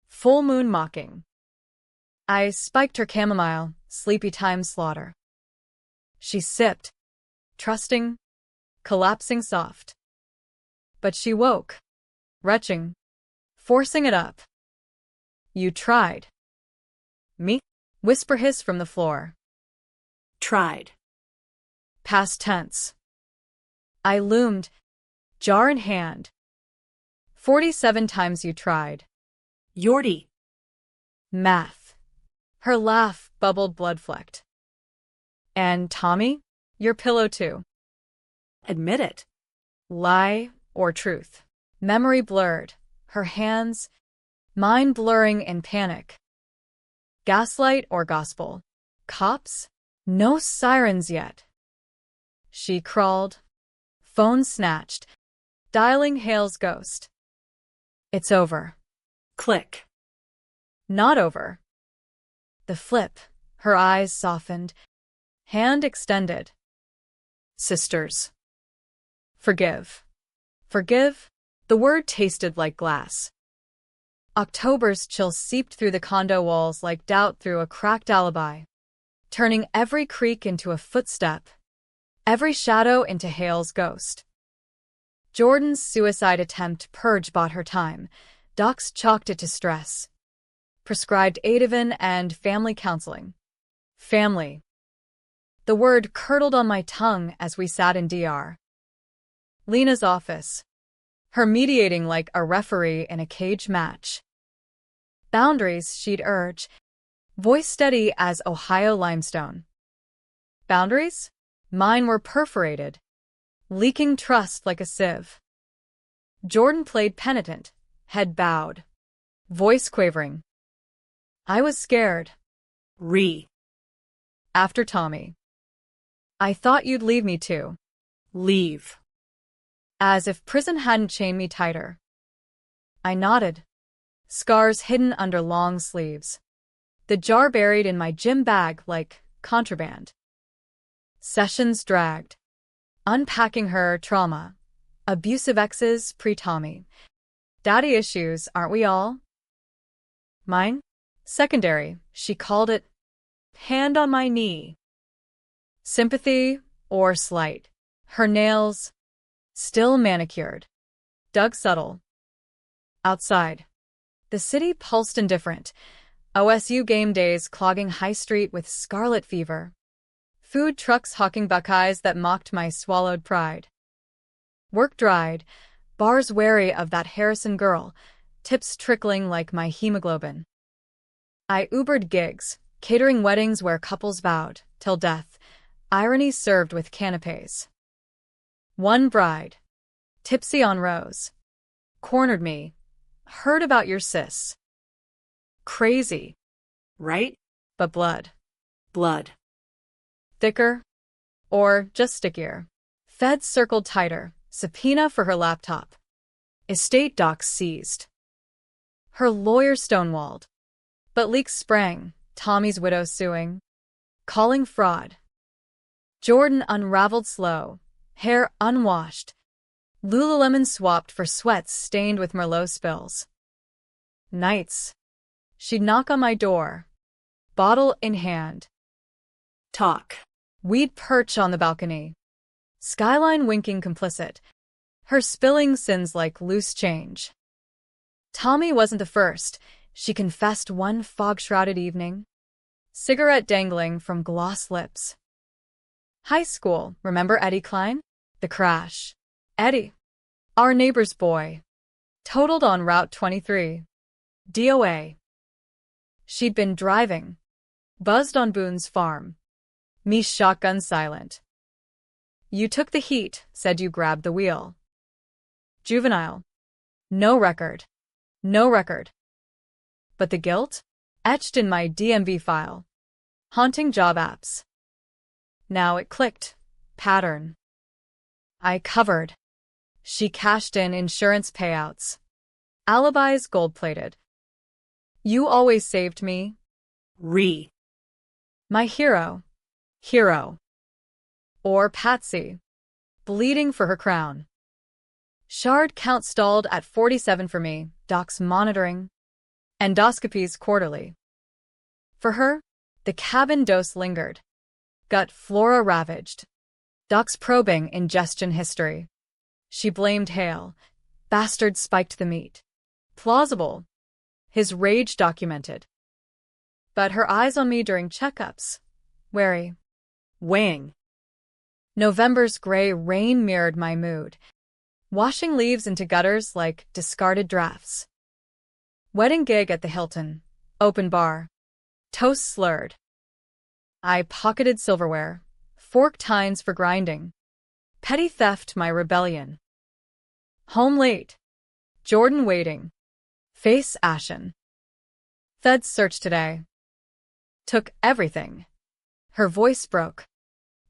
Speaker 1: Full moon mocking. I spiked her chamomile, sleepy time slaughter. She sipped, trusting, collapsing soft. But she woke, retching, forcing it up. You tried. Me? Whisper hiss from the floor.
Speaker 2: Tried.
Speaker 1: Past tense. I loomed, jar in hand. 47 times you tried.
Speaker 2: Yorty.
Speaker 1: Math. Her laugh bubbled blood-flecked. And Tommy? Your pillow too.
Speaker 2: Admit it.
Speaker 1: Lie or truth. Memory blurred. Her hands, mind blurring in panic. Gaslight or gospel? Cops? No sirens yet. She crawled. Phone snatched. Dialing Hale's ghost. It's over.
Speaker 2: Click.
Speaker 1: Not over. The flip. Her eyes softened. Hand extended. Sisters. Forgive. Forgive? The word tasted like glass. October's chill seeped through the condo walls like doubt through a cracked alibi, turning every creak into a footstep, every shadow into Hale's ghost. Jordan's suicide attempt purge bought her time. Docs chalked it to stress. Prescribed Ativan and family counseling. Family. The word curdled on my tongue as we sat in DR. Lena's office. Her mediating like a referee in a cage match. Boundaries she'd urge. Voice steady as Ohio limestone. Boundaries? Mine were perforated. Leaking trust like a sieve. Jordan played penitent. Head bowed. Voice quavering. I was scared. After Tommy. I thought you'd leave me too.
Speaker 2: Leave.
Speaker 1: As if prison hadn't chained me tighter. I nodded. Scars hidden under long sleeves. The jar buried in my gym bag like contraband. Sessions dragged. Unpacking her trauma. Abusive exes pre-Tommy. Daddy issues, aren't we all? Mine? Secondary, she called it. Hand on my knee. Sympathy or slight. Her nails, still manicured. Doug subtle. Outside. The city pulsed indifferent. OSU game days clogging High Street with scarlet fever. Food trucks hawking Buckeyes that mocked my swallowed pride. Work dried. Bars wary of that Harrison girl. Tips trickling like my hemoglobin. I Ubered gigs, catering weddings where couples vowed, till death. Irony served with canapes. One bride. Tipsy on rose. Cornered me. Heard about your sis. Crazy.
Speaker 2: Right?
Speaker 1: But blood.
Speaker 2: Blood.
Speaker 1: Thicker? Or just stickier? Feds circled tighter. Subpoena for her laptop. Estate docs seized. Her lawyer stonewalled. But leaks sprang. Tommy's widow suing. Calling fraud. Jordan unraveled slow. Hair unwashed. Lululemon swapped for sweats stained with Merlot spills. Nights. She'd knock on my door. Bottle in hand.
Speaker 2: Talk.
Speaker 1: We'd perch on the balcony. Skyline winking complicit. Her spilling sins like loose change. Tommy wasn't the first. She confessed one fog-shrouded evening. Cigarette dangling from gloss lips. High school, remember Eddie Klein? The crash. Eddie, our neighbor's boy, totaled on Route 23. DOA. She'd been driving, buzzed on Boone's farm. Me shotgun silent. You took the heat, said you grabbed the wheel. Juvenile. No record. No record. But the guilt? Etched in my DMV file. Haunting job apps. Now it clicked. Pattern. I covered. She cashed in insurance payouts. Alibis gold-plated. You always saved me. My hero. Hero. Or Patsy. Bleeding for her crown. Shard count stalled at 47 for me, docs monitoring. Endoscopies quarterly. For her, the cabin dose lingered. Gut flora ravaged. Docs probing ingestion history. She blamed Hale. Bastard spiked the meat. Plausible. His rage documented. But her eyes on me during checkups. Wary. Weighing. November's gray rain mirrored my mood, washing leaves into gutters like discarded drafts. Wedding gig at the Hilton. Open bar. Toast slurred. I pocketed silverware. Fork tines for grinding. Petty theft my rebellion. Home late. Jordan waiting. Face ashen. Feds search today. Took everything. Her voice broke,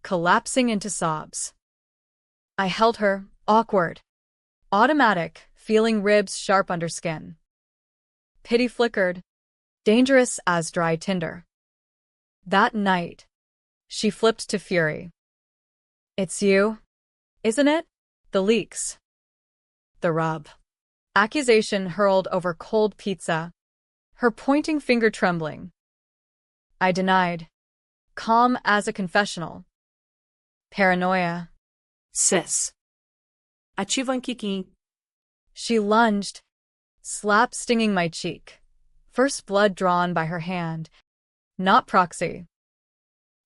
Speaker 1: collapsing into sobs. I held her, awkward. Automatic, feeling ribs sharp under skin. Pity flickered, dangerous as dry tinder. That night, she flipped to fury. It's you, isn't it? The leaks. The rub. Accusation hurled over cold pizza, her pointing finger trembling. I denied, calm as a confessional. Paranoia.
Speaker 2: Sis. Ativa um Kikin.
Speaker 1: She lunged, slap stinging my cheek. First blood drawn by her hand. Not proxy.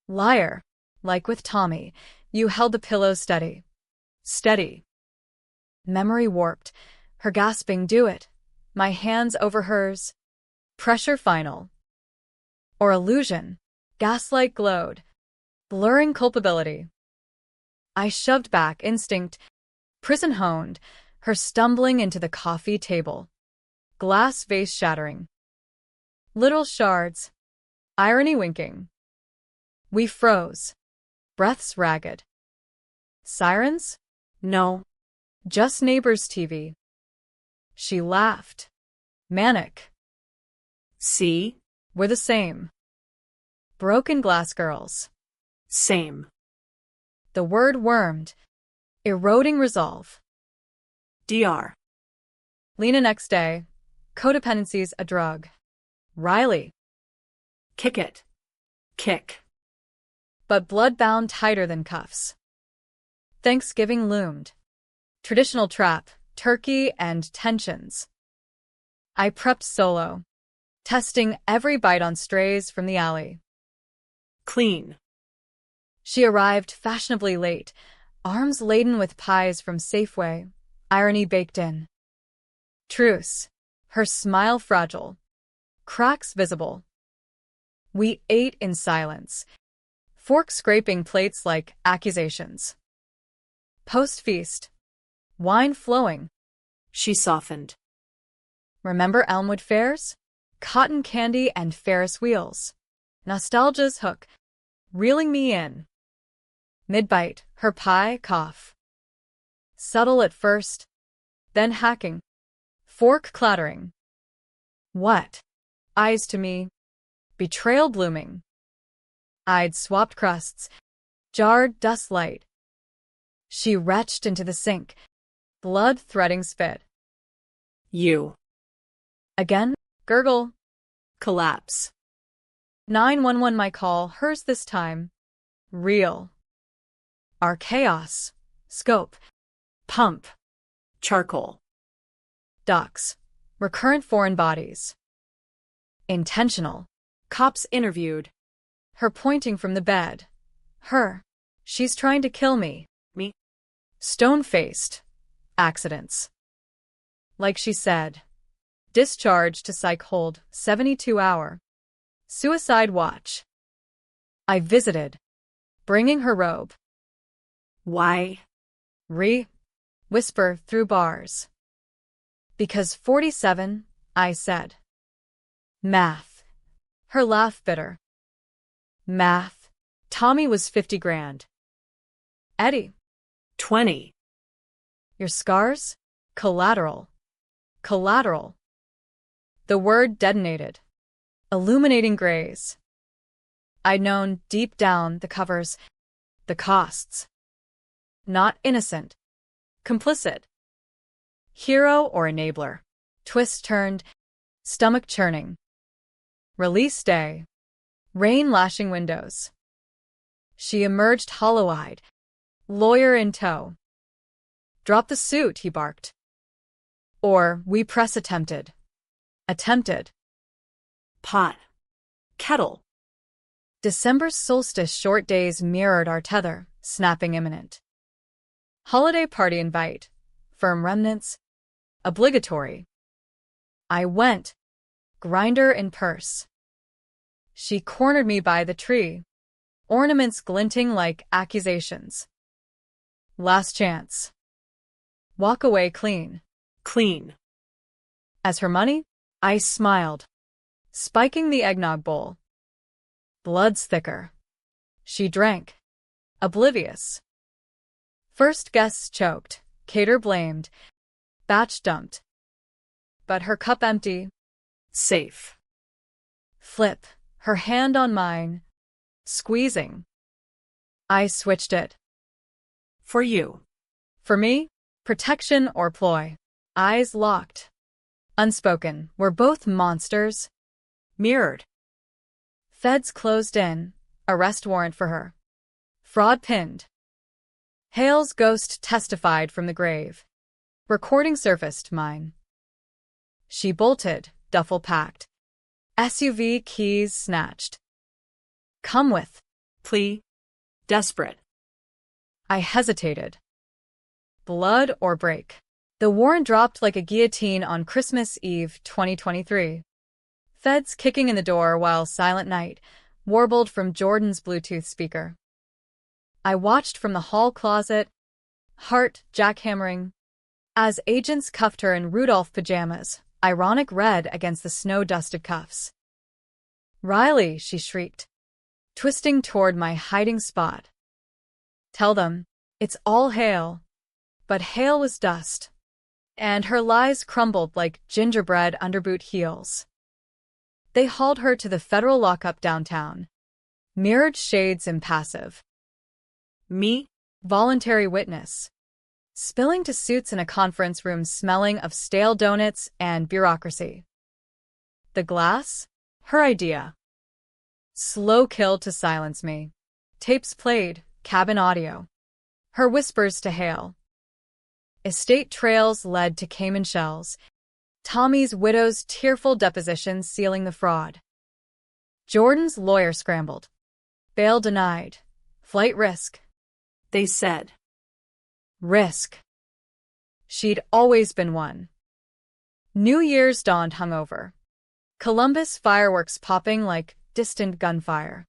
Speaker 1: Liar. Like with Tommy, you held the pillow steady. Steady. Memory warped. Her gasping, do it. My hands over hers. Pressure final. Or illusion. Gaslight glowed. Blurring culpability. I shoved back, instinct. Prison honed, her stumbling into the coffee table. Glass vase shattering. Little shards. Irony winking. We froze. Breaths ragged. Sirens? No. Just neighbors' TV. She laughed. Manic.
Speaker 2: See?
Speaker 1: We're the same. Broken glass girls.
Speaker 2: Same.
Speaker 1: The word wormed. Eroding resolve.
Speaker 2: DR.
Speaker 1: Lena next day. Codependency's a drug. Riley.
Speaker 2: Kick it. Kick.
Speaker 1: But blood bound tighter than cuffs. Thanksgiving loomed. Traditional trap, turkey, and tensions. I prepped solo, testing every bite on strays from the alley.
Speaker 2: Clean.
Speaker 1: She arrived fashionably late, arms laden with pies from Safeway, irony baked in. Truce. Her smile fragile. Cracks visible. We ate in silence, fork scraping plates like accusations. Post-feast. Wine flowing.
Speaker 2: She softened.
Speaker 1: Remember Elmwood fairs? Cotton candy and Ferris wheels. Nostalgia's hook, reeling me in. Mid-bite, her pie cough. Subtle at first, then hacking. Fork clattering. What? Eyes to me. Betrayal blooming. I'd swapped crusts. Jarred dust light. She retched into the sink. Blood threading spit.
Speaker 2: You.
Speaker 1: Again, gurgle.
Speaker 2: Collapse.
Speaker 1: 911 my call, hers this time. Real. Our chaos. Scope. Pump.
Speaker 2: Charcoal.
Speaker 1: Docs. Recurrent foreign bodies. Intentional.
Speaker 2: Cops interviewed.
Speaker 1: Her pointing from the bed. Her. She's trying to kill me.
Speaker 2: Me?
Speaker 1: Stone-faced. Accidents. Like she said. Discharged to psych hold, 72-hour. Suicide watch. I visited. Bringing her robe.
Speaker 2: Why?
Speaker 1: Whisper through bars. Because 47, I said. Math. Her laugh bitter. Math. Tommy was 50 grand. Eddie.
Speaker 2: 20.
Speaker 1: Your scars? Collateral. Collateral. The word detonated. Illuminating grays. I'd known deep down the covers, the costs. Not innocent. Complicit. Hero or enabler. Twist turned, stomach churning. Release day. Rain lashing windows. She emerged hollow-eyed. Lawyer in tow. Drop the suit, he barked. Or we press attempted. Attempted.
Speaker 2: Pot. Kettle.
Speaker 1: December's solstice short days mirrored our tether, snapping imminent. Holiday party invite. Firm remnants. Obligatory. I went. Grinder in purse. She cornered me by the tree. Ornaments glinting like accusations. Last chance. Walk away clean.
Speaker 2: Clean.
Speaker 1: As her money, I smiled. Spiking the eggnog bowl. Blood's thicker. She drank. Oblivious. First guests choked. Cater blamed. Batch dumped. But her cup empty.
Speaker 2: Safe.
Speaker 1: Flip. Her hand on mine. Squeezing. I switched it.
Speaker 2: For you.
Speaker 1: For me, protection or ploy. Eyes locked. Unspoken. We're both monsters.
Speaker 2: Mirrored.
Speaker 1: Feds closed in. Arrest warrant for her. Fraud pinned. Hale's ghost testified from the grave. Recording surfaced mine. She bolted, duffel packed. SUV keys snatched. Come with.
Speaker 2: Plea. Desperate.
Speaker 1: I hesitated. Blood or break. The warrant dropped like a guillotine on Christmas Eve 2023. Feds kicking in the door while Silent Night warbled from Jordan's Bluetooth speaker. I watched from the hall closet, heart jackhammering, as agents cuffed her in Rudolph pajamas, ironic red against the snow-dusted cuffs. Riley, she shrieked, twisting toward my hiding spot. Tell them, it's all Hale. But Hale was dust, and her lies crumbled like gingerbread under boot heels. They hauled her to the federal lockup downtown. Mirrored shades impassive.
Speaker 2: Me?
Speaker 1: Voluntary witness. Spilling to suits in a conference room smelling of stale donuts and bureaucracy. The glass? Her idea. Slow kill to silence me. Tapes played, cabin audio. Her whispers to Hale. Estate trails led to Cayman shells. Tommy's widow's tearful deposition sealing the fraud. Jordan's lawyer scrambled. Bail denied. Flight risk.
Speaker 2: They said.
Speaker 1: Risk. She'd always been one. New Year's dawned hungover. Columbus fireworks popping like distant gunfire.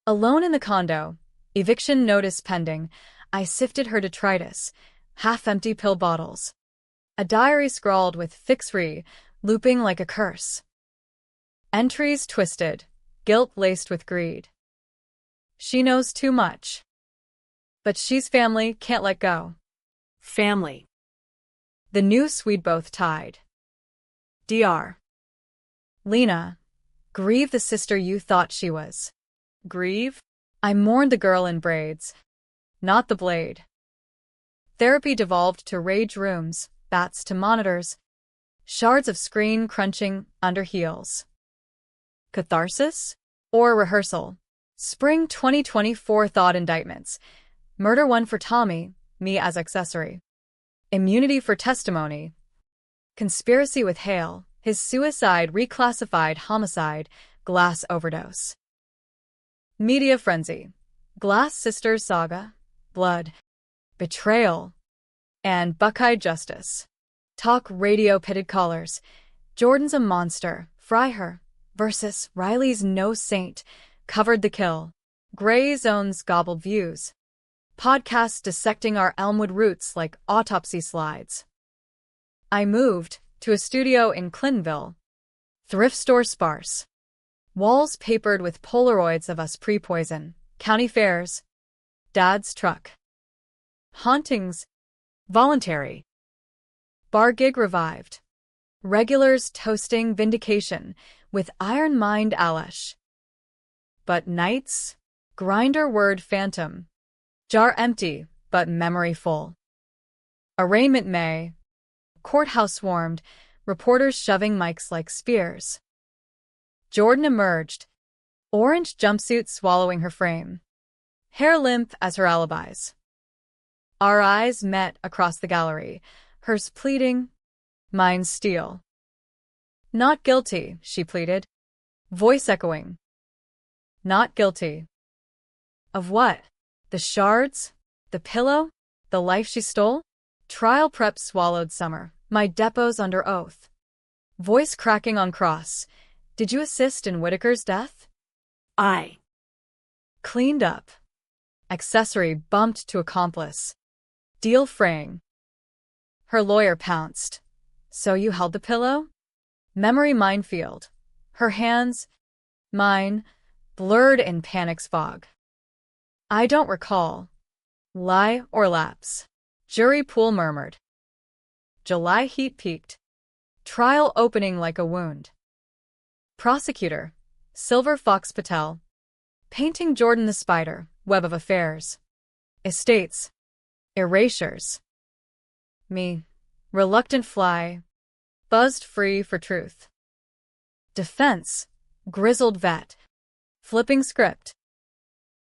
Speaker 1: Alone in the condo, eviction notice pending, I sifted her detritus, half-empty pill bottles. A diary scrawled with fix-re, looping like a curse. Entries twisted, guilt laced with greed. She knows too much. But she's family, can't let go.
Speaker 2: Family.
Speaker 1: The noose we'd both tied. Dr. Lena, grieve the sister you thought she was. Grieve? I mourned the girl in braids. Not the blade. Therapy devolved to rage rooms, bats to monitors, shards of screen crunching under heels. Catharsis? Or rehearsal? Spring 2024 thought indictments. Murder one for Tommy, me as accessory. Immunity for testimony. Conspiracy with Hale, his suicide reclassified homicide, glass overdose. Media frenzy. Glass Sisters Saga, Blood, Betrayal, and Buckeye Justice. Talk radio pitted callers. Jordan's a monster. Fry her. Versus Riley's no saint. Covered the kill. Gray Zone's gobbled views. Podcasts dissecting our Elmwood roots like autopsy slides. I moved to a studio in Clintonville. Thrift store sparse. Walls papered with Polaroids of us pre-poison. County fairs. Dad's truck. Hauntings. Voluntary. Bar gig revived. Regulars toasting vindication with Iron Mind Alesh. But nights? Grinder word phantom. Jar empty, but memory full. Arraignment May. Courthouse swarmed, reporters shoving mics like spears. Jordan emerged, orange jumpsuit swallowing her frame. Hair limp as her alibis. Our eyes met across the gallery, hers pleading, mine steel. Not guilty, she pleaded, voice echoing. Not guilty. Of what? The shards? The pillow? The life she stole? Trial prep swallowed summer, my depots under oath. Voice cracking on cross. Did you assist in Whitaker's death?
Speaker 2: I.
Speaker 1: Cleaned up. Accessory bumped to accomplice. Deal fraying. Her lawyer pounced. So you held the pillow? Memory minefield. Her hands, mine, blurred in panic's fog. I don't recall. Lie or lapse. Jury pool murmured. July heat peaked. Trial opening like a wound. Prosecutor, Silver Fox Patel. Painting Jordan the spider, web of affairs. Estates. Erasures. Me, reluctant fly, buzzed free for truth. Defense, grizzled vet. Flipping script.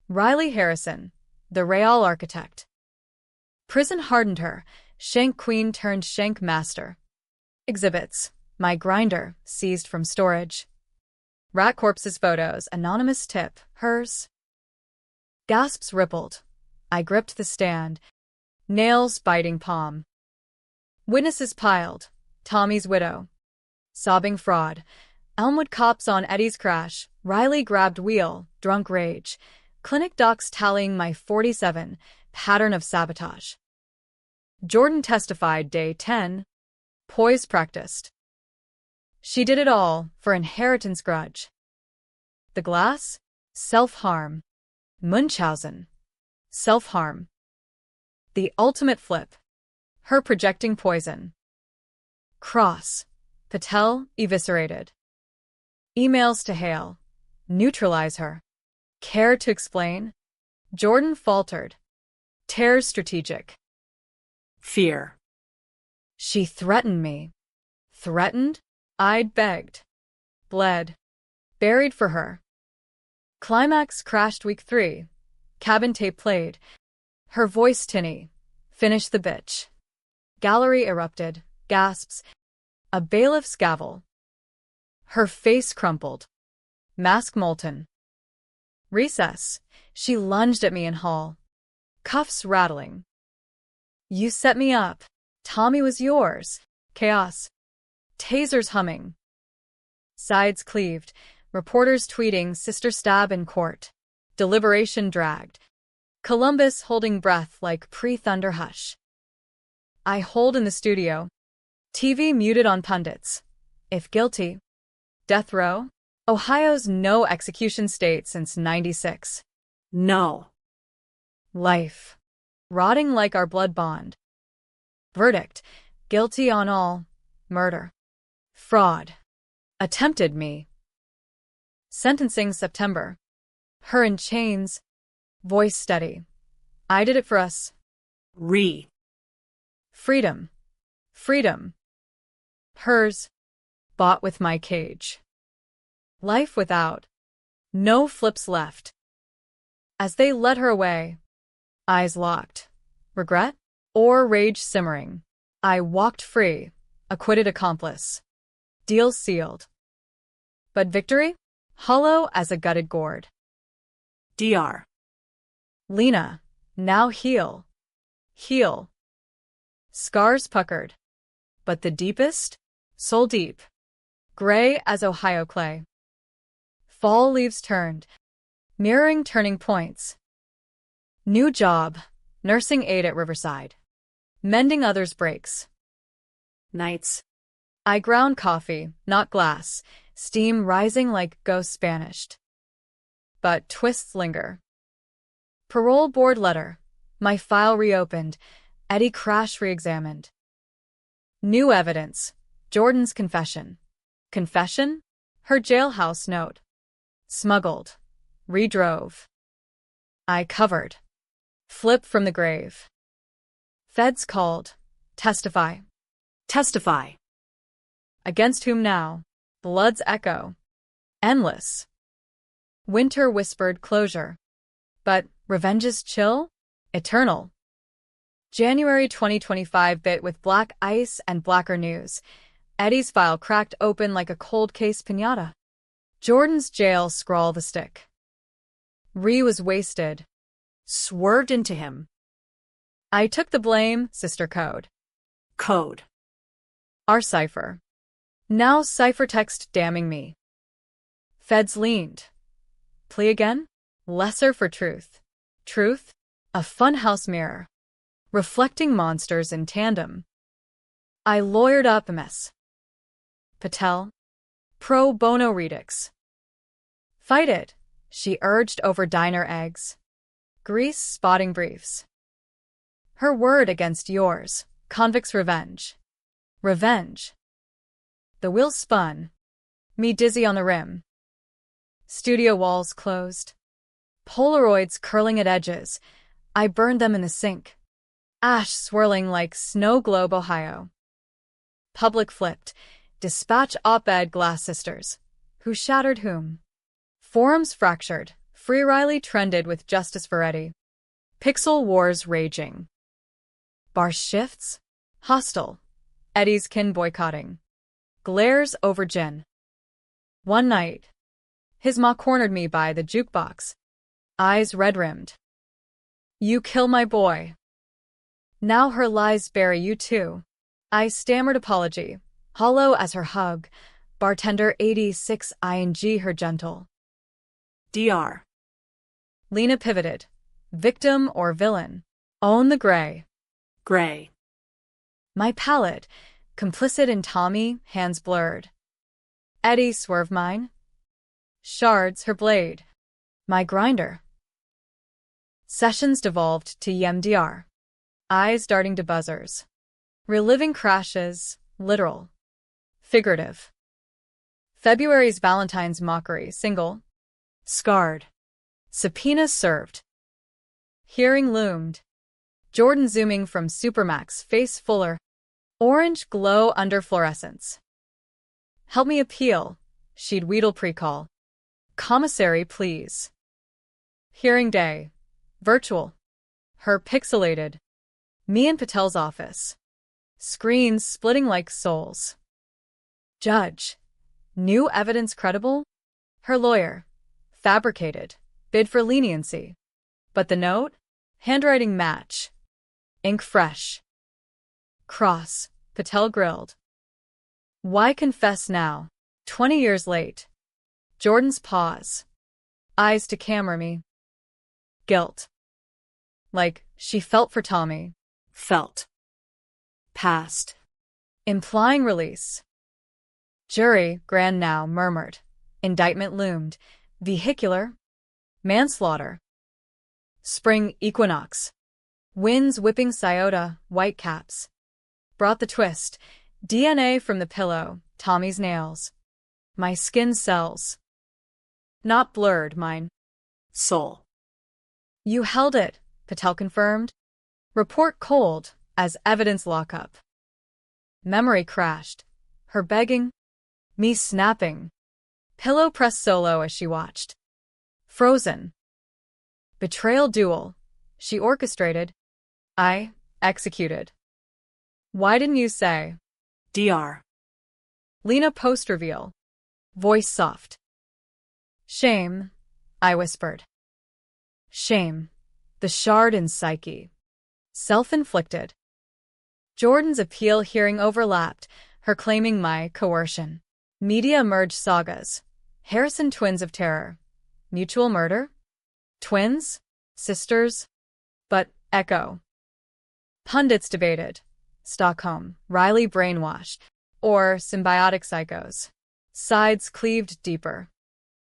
Speaker 1: Riley Harrison, the Real architect. Prison hardened her, shank queen turned shank master. Exhibits, my grinder, seized from storage. Rat corpses photos, anonymous tip, hers. Gasps rippled. I gripped the stand, nails biting palm. Witnesses piled, Tommy's widow. Sobbing fraud. Elmwood cops on Eddie's crash, Riley grabbed wheel, drunk rage. Clinic docs tallying my 47, pattern of sabotage. Jordan testified day 10. Poise practiced. She did it all for inheritance grudge. The glass? Self-harm. Munchausen. Self-harm. The ultimate flip. Her projecting poison. Cross. Patel eviscerated. Emails to Hale. Neutralize her. Care to explain? Jordan faltered. Tears strategic.
Speaker 2: Fear.
Speaker 1: She threatened me. Threatened? I'd begged. Bled. Buried for her. Climax crashed week 3. Cabin tape played. Her voice tinny. Finish the bitch. Gallery erupted. Gasps. A bailiff's gavel. Her face crumpled. Mask molten. Recess. She lunged at me in hall. Cuffs rattling. You set me up. Tommy was yours. Chaos. Tasers humming. Sides cleaved. Reporters tweeting sister stab in court. Deliberation dragged. Columbus holding breath like pre-thunder hush. I hold in the studio. TV muted on pundits. If guilty. Death row? Ohio's no execution state since 96.
Speaker 2: No.
Speaker 1: Life. Rotting like our blood bond. Verdict. Guilty on all. Murder. Fraud. Attempted me. Sentencing September. Her in chains. Voice steady. I did it for us. Freedom. Freedom. Hers. Bought with my cage. Life without. No flips left. As they led her away. Eyes locked. Regret? Or rage simmering. I walked free. Acquitted accomplice. Deal sealed. But victory? Hollow as a gutted gourd.
Speaker 2: Dr.
Speaker 1: Lena, now heal. Heal. Scars puckered. But the deepest? Soul deep. Gray as Ohio clay. Fall leaves turned. Mirroring turning points. New job. Nursing aide at Riverside. Mending others' breaks.
Speaker 2: Nights.
Speaker 1: I ground coffee, not glass, steam rising like ghosts banished. But twists linger. Parole board letter. My file reopened. Eddie crash re-examined. New evidence. Jordan's confession. Confession? Her jailhouse note. Smuggled. Redrove. I covered. Flip from the grave. Feds called. Testify.
Speaker 2: Testify.
Speaker 1: Against whom now? Blood's echo. Endless. Winter whispered closure. But revenge's chill? Eternal. January 2025 bit with black ice and blacker news. Eddie's file cracked open like a cold case piñata. Jordan's jail scrawl the stick. Ree was wasted.
Speaker 2: Swerved into him.
Speaker 1: I took the blame, sister code.
Speaker 2: Code.
Speaker 1: Our cipher. Now ciphertext damning me. Feds leaned. Plea again? Lesser for truth. Truth? A funhouse mirror. Reflecting monsters in tandem. I lawyered up a mess. Patel. Pro bono redux. Fight it, she urged over diner eggs. Grease spotting briefs. Her word against yours. Convict's revenge. Revenge. The wheel spun. Me dizzy on the rim. Studio walls closed. Polaroids curling at edges. I burned them in the sink. Ash swirling like snow globe Ohio. Public flipped. Dispatch op-ed glass sisters. Who shattered whom? Forums fractured. Free Riley trended with justice for Eddie. Pixel wars raging. Bar shifts? Hostile. Eddie's kin boycotting. Glares over gin. One night. His ma cornered me by the jukebox. Eyes red-rimmed. You kill my boy. Now her lies bury you too. I stammered apology, hollow as her hug. Bartender 86 ing her gentle.
Speaker 2: DR.
Speaker 1: Lena pivoted. Victim or villain? Own the gray.
Speaker 2: Gray.
Speaker 1: My palate, complicit in Tommy, hands blurred. Eddie swerve mine. Shards her blade. My grinder. Sessions devolved to EMDR. Eyes darting to buzzers. Reliving crashes, literal. Figurative. February's Valentine's mockery, single. Scarred. Subpoena served. Hearing loomed. Jordan zooming from Supermax, face fuller. Orange glow under fluorescence. Help me appeal, she'd wheedle pre-call. Commissary, please. Hearing day. Virtual. Her pixelated. Me in Patel's office. Screens splitting like souls. Judge. New evidence credible? Her lawyer. Fabricated. Bid for leniency. But the note? Handwriting match. Ink fresh. Cross. Patel grilled. Why confess now? 20 years late. Jordan's pause. Eyes to camera me. Guilt. Like she felt for Tommy.
Speaker 2: Felt. Past.
Speaker 1: Implying release. Jury, grand now, murmured. Indictment loomed. Vehicular. Manslaughter. Spring equinox. Winds whipping Scioto, whitecaps. Brought the twist. DNA from the pillow, Tommy's nails. My skin cells. Not blurred, mine.
Speaker 2: Soul.
Speaker 1: You held it, Patel confirmed. Report cold, as evidence lockup. Memory crashed. Her begging. Me snapping. Pillow press solo as she watched. Frozen. Betrayal duel. She orchestrated. I executed. Why didn't you say?
Speaker 2: DR.
Speaker 1: Lena post reveal. Voice soft. Shame, I whispered. Shame. The shard in psyche. Self-inflicted. Jordan's appeal hearing overlapped, her claiming my coercion. Media merge sagas. Harrison twins of terror. Mutual murder? Twins? Sisters? But, echo. Pundits debated. Stockholm, Riley brainwashed, or symbiotic psychos. Sides cleaved deeper.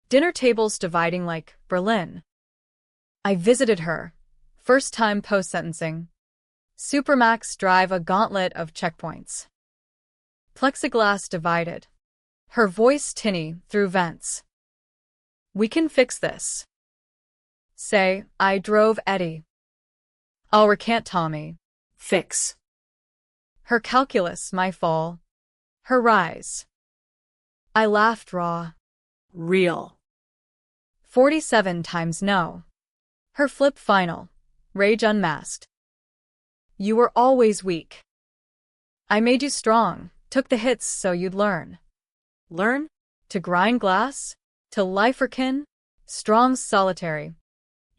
Speaker 1: Dinner tables dividing like Berlin. I visited her. First time post-sentencing. Supermax drive a gauntlet of checkpoints. Plexiglass divided. Her voice tinny through vents. We can fix this. Say, I drove Eddie. I'll recant Tommy.
Speaker 2: Fix.
Speaker 1: Her calculus, my fall. Her rise. I laughed raw.
Speaker 2: Real.
Speaker 1: 47 times no. Her flip final. Rage unmasked. You were always weak. I made you strong, took the hits so you'd learn. Learn? To grind glass? To life-or-kin? Strong solitary.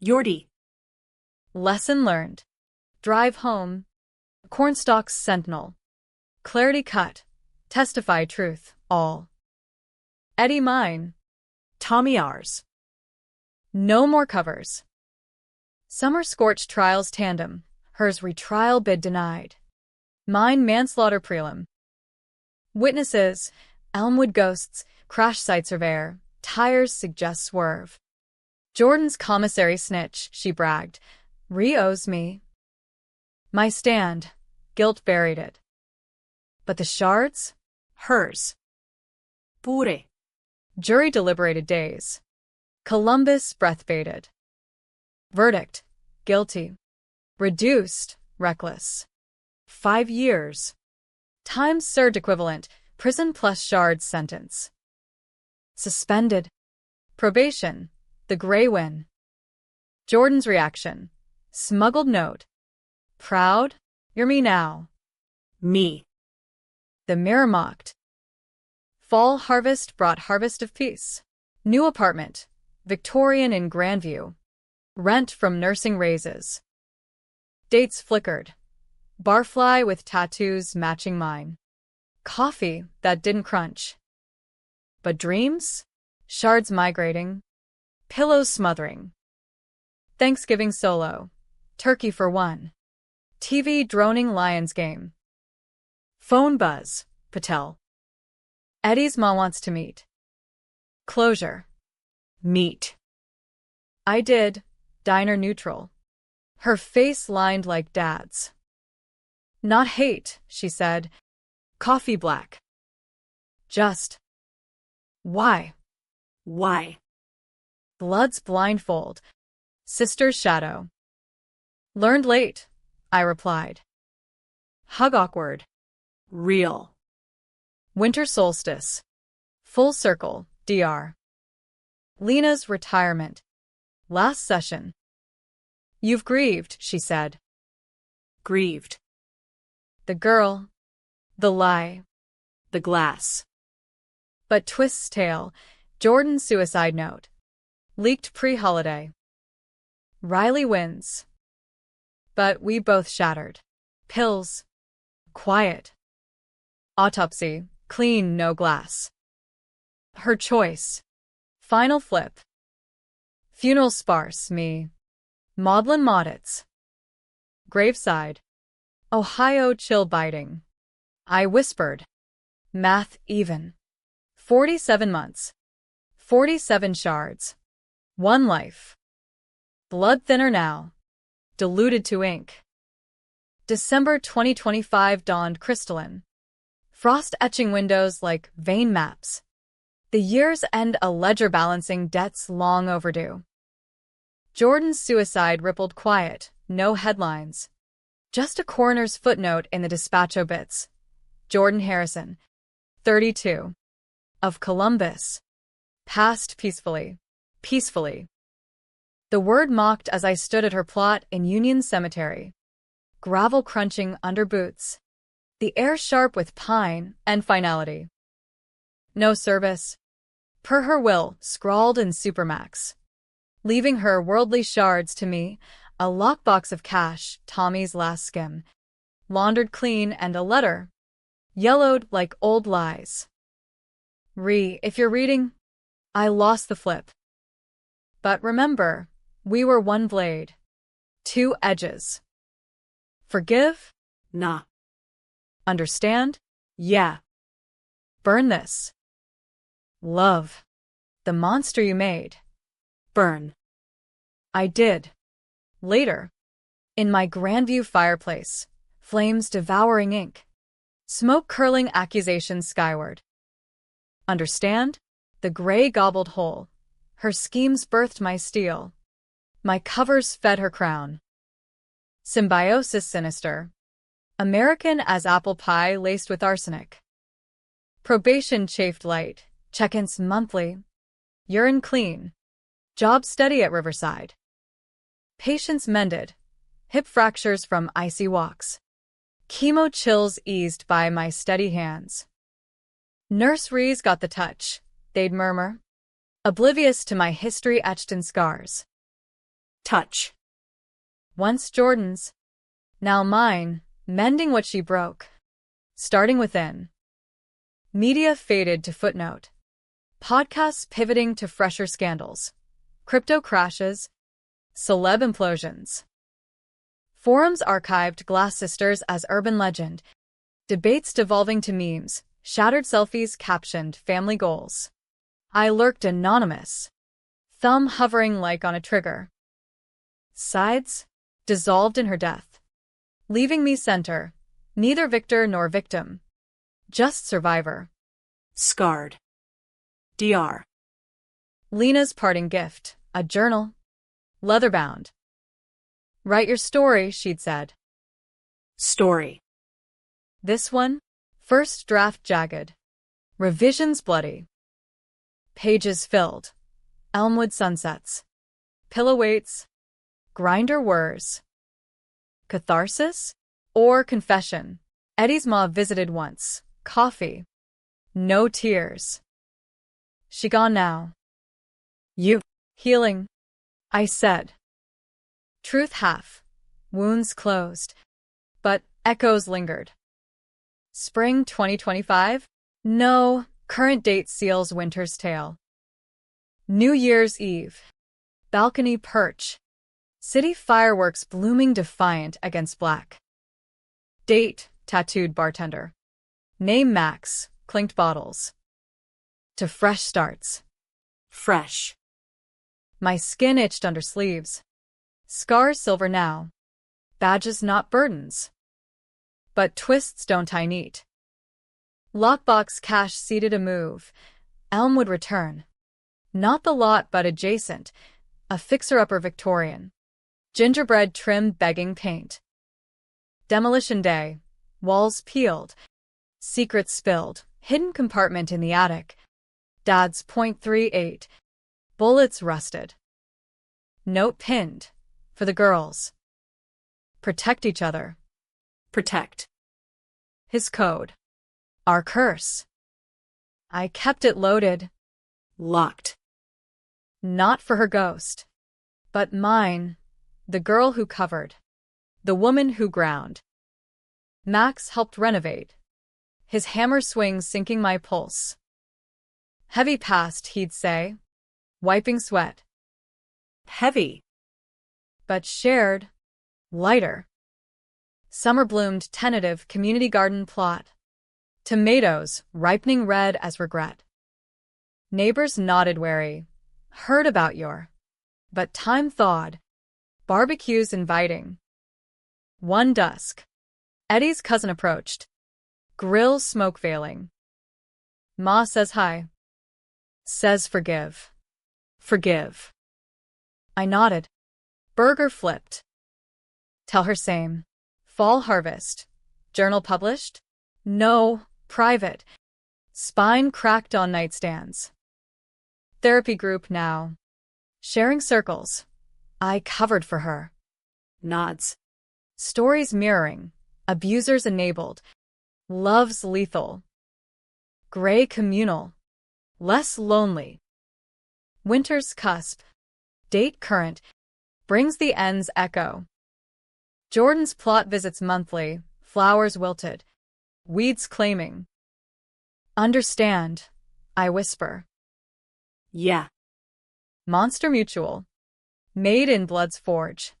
Speaker 2: Yordi.
Speaker 1: Lesson learned. Drive home. Cornstalk's sentinel. Clarity cut. Testify truth, all. Eddie mine.
Speaker 2: Tommy ours.
Speaker 1: No more covers. Summer scorched trials tandem. Hers retrial bid denied. Mine manslaughter prelim. Witnesses, Elmwood ghosts, crash site surveyor, tires suggest swerve. Jordan's commissary snitch, she bragged, re-owes me. My stand, guilt buried it. But the shards?
Speaker 2: Hers. Pure.
Speaker 1: Jury deliberated days. Columbus breath baited. Verdict, guilty. Reduced, reckless. 5 years. Times served equivalent, prison plus shards sentence. Suspended. Probation, the gray win. Jordan's reaction. Smuggled note. Proud? You're me now.
Speaker 2: Me.
Speaker 1: The mirror mocked. Fall harvest brought harvest of peace. New apartment. Victorian in Grandview. Rent from nursing raises. Dates flickered. Barfly with tattoos matching mine. Coffee that didn't crunch. But dreams? Shards migrating. Pillows smothering. Thanksgiving solo. Turkey for one. TV droning Lions game. Phone buzz. Patel. Eddie's ma wants to meet. Closure.
Speaker 2: Meet.
Speaker 1: I did. Diner neutral. Her face lined like Dad's. Not hate, she said. Coffee black. Just. Why?
Speaker 2: Why?
Speaker 1: Blood's blindfold. Sister's shadow. Learned late, I replied. Hug awkward.
Speaker 2: Real.
Speaker 1: Winter solstice. Full circle, DR. Lena's retirement. Last session. You've grieved, she said.
Speaker 2: Grieved.
Speaker 1: The girl. The lie.
Speaker 2: The glass.
Speaker 1: But twist's tale. Jordan's suicide note. Leaked pre-holiday. Riley wins. But we both shattered. Pills. Quiet. Autopsy. Clean, no glass. Her choice. Final flip. Funeral sparse, me. Maudlin Maudits. Graveside. Ohio chill biting. I whispered. Math even. 47 months. 47 shards. One life. Blood thinner now. Diluted to ink. December 2025 dawned crystalline. Frost etching windows like vein maps. The year's end a ledger balancing debts long overdue. Jordan's suicide rippled quiet, no headlines. Just a coroner's footnote in the dispatch obits. Jordan Harrison, 32. Of Columbus. Passed peacefully. Peacefully. The word mocked as I stood at her plot in Union Cemetery. Gravel crunching under boots. The air sharp with pine and finality. No service. Per her will, scrawled in supermax. Leaving her worldly shards to me, A lockbox of cash, Tommy's last skim. Laundered clean, and a letter. Yellowed like old lies. If you're reading, I lost the flip. But remember, we were one blade. Two edges. Forgive?
Speaker 2: Nah.
Speaker 1: Understand?
Speaker 2: Yeah.
Speaker 1: Burn this. Love. The monster you made.
Speaker 2: Burn.
Speaker 1: I did. Later. In my Grandview fireplace. Flames devouring ink. Smoke curling accusations skyward. Understand? The gray gobbled whole. Her schemes birthed my steel. My covers fed her crown. Symbiosis sinister. American as apple pie laced with arsenic. Probation chafed light. Check-ins monthly. Urine clean. Job steady at Riverside. Patients mended. Hip fractures from icy walks. Chemo chills eased by my steady hands. Nurseries got the touch, they'd murmur, oblivious to my history etched in scars.
Speaker 2: Touch.
Speaker 1: Once Jordan's, now mine, mending what she broke. Starting within. Media faded to footnote. Podcasts pivoting to fresher scandals. Crypto crashes. Celeb implosions. Forums archived Glass Sisters as urban legend. Debates devolving to memes. Shattered selfies captioned family goals. I lurked anonymous. Thumb hovering like on a trigger. Sides? Dissolved in her death. Leaving me center. Neither victor nor victim. Just survivor.
Speaker 2: Scarred. Dr.
Speaker 1: Lena's parting gift. A journal. Leather-bound. Write your story, she'd said.
Speaker 2: Story.
Speaker 1: This one? First draft jagged. Revisions bloody. Pages filled. Elmwood sunsets. Pillow weights. Grinder whirs. Catharsis? Or confession? Eddie's ma visited once. Coffee. No tears. She gone now.
Speaker 2: You.
Speaker 1: Healing. I said. Truth half. Wounds closed. But echoes lingered. Spring 2025? No, current date seals winter's tale. New Year's Eve. Balcony perch. City fireworks blooming defiant against black. Date, tattooed bartender. Name Max, clinked bottles. To fresh starts.
Speaker 2: Fresh.
Speaker 1: My skin itched under sleeves. Scars silver now. Badges not burdens. But twists don't tie neat. Lockbox cash seated a move. Elmwood return. Not the lot but adjacent. A fixer-upper Victorian. Gingerbread trim begging paint. Demolition day. Walls peeled. Secrets spilled. Hidden compartment in the attic. Dad's .38. Bullets rusted. Note pinned. For the girls. Protect each other.
Speaker 2: Protect.
Speaker 1: His code. Our curse. I kept it loaded.
Speaker 2: Locked.
Speaker 1: Not for her ghost. But mine. The girl who covered. The woman who ground. Max helped renovate. His hammer swing sinking my pulse. Heavy past, he'd say. Wiping sweat.
Speaker 2: Heavy.
Speaker 1: But shared. Lighter. Summer bloomed tentative community garden plot. Tomatoes, ripening red as regret. Neighbors nodded wary. Heard about your. But time thawed. Barbecues inviting. One dusk. Eddie's cousin approached. Grill smoke veiling. Ma says hi. Says forgive. Forgive. I nodded. Burger flipped. Tell her same. Fall harvest. Journal published? No, private. Spine cracked on nightstands. Therapy group now. Sharing circles. I covered for her.
Speaker 2: Nods.
Speaker 1: Stories mirroring. Abusers enabled. Love's lethal. Gray communal. Less lonely. Winter's cusp. Date current. Brings the end's echo. Jordan's plot visits monthly, flowers wilted, weeds claiming. Understand, I whisper.
Speaker 2: Yeah.
Speaker 1: Monster Mutual. Made in Blood's Forge.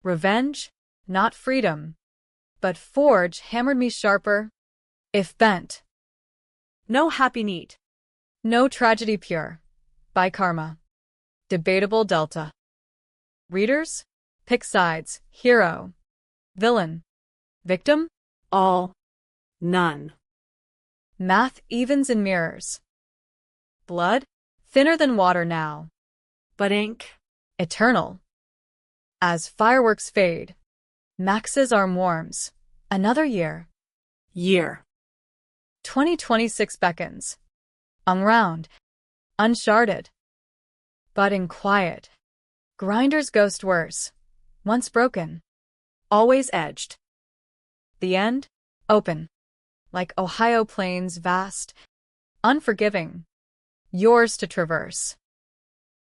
Speaker 1: Revenge, not freedom. But Forge hammered me sharper, if bent.
Speaker 2: No happy neat.
Speaker 1: No tragedy pure. By Karma. Debatable Delta. Readers? Pick sides. Hero. Villain. Victim?
Speaker 2: All. None.
Speaker 1: Math evens and mirrors. Blood? Thinner than water now.
Speaker 2: But ink?
Speaker 1: Eternal. As fireworks fade, Max's arm warms. Another year.
Speaker 2: Year.
Speaker 1: 2026 beckons. Unround. Uncharted. But in quiet. Grinder's ghost worse. Once broken. Always edged. The end? Open. Like Ohio plains vast. Unforgiving. Yours to traverse.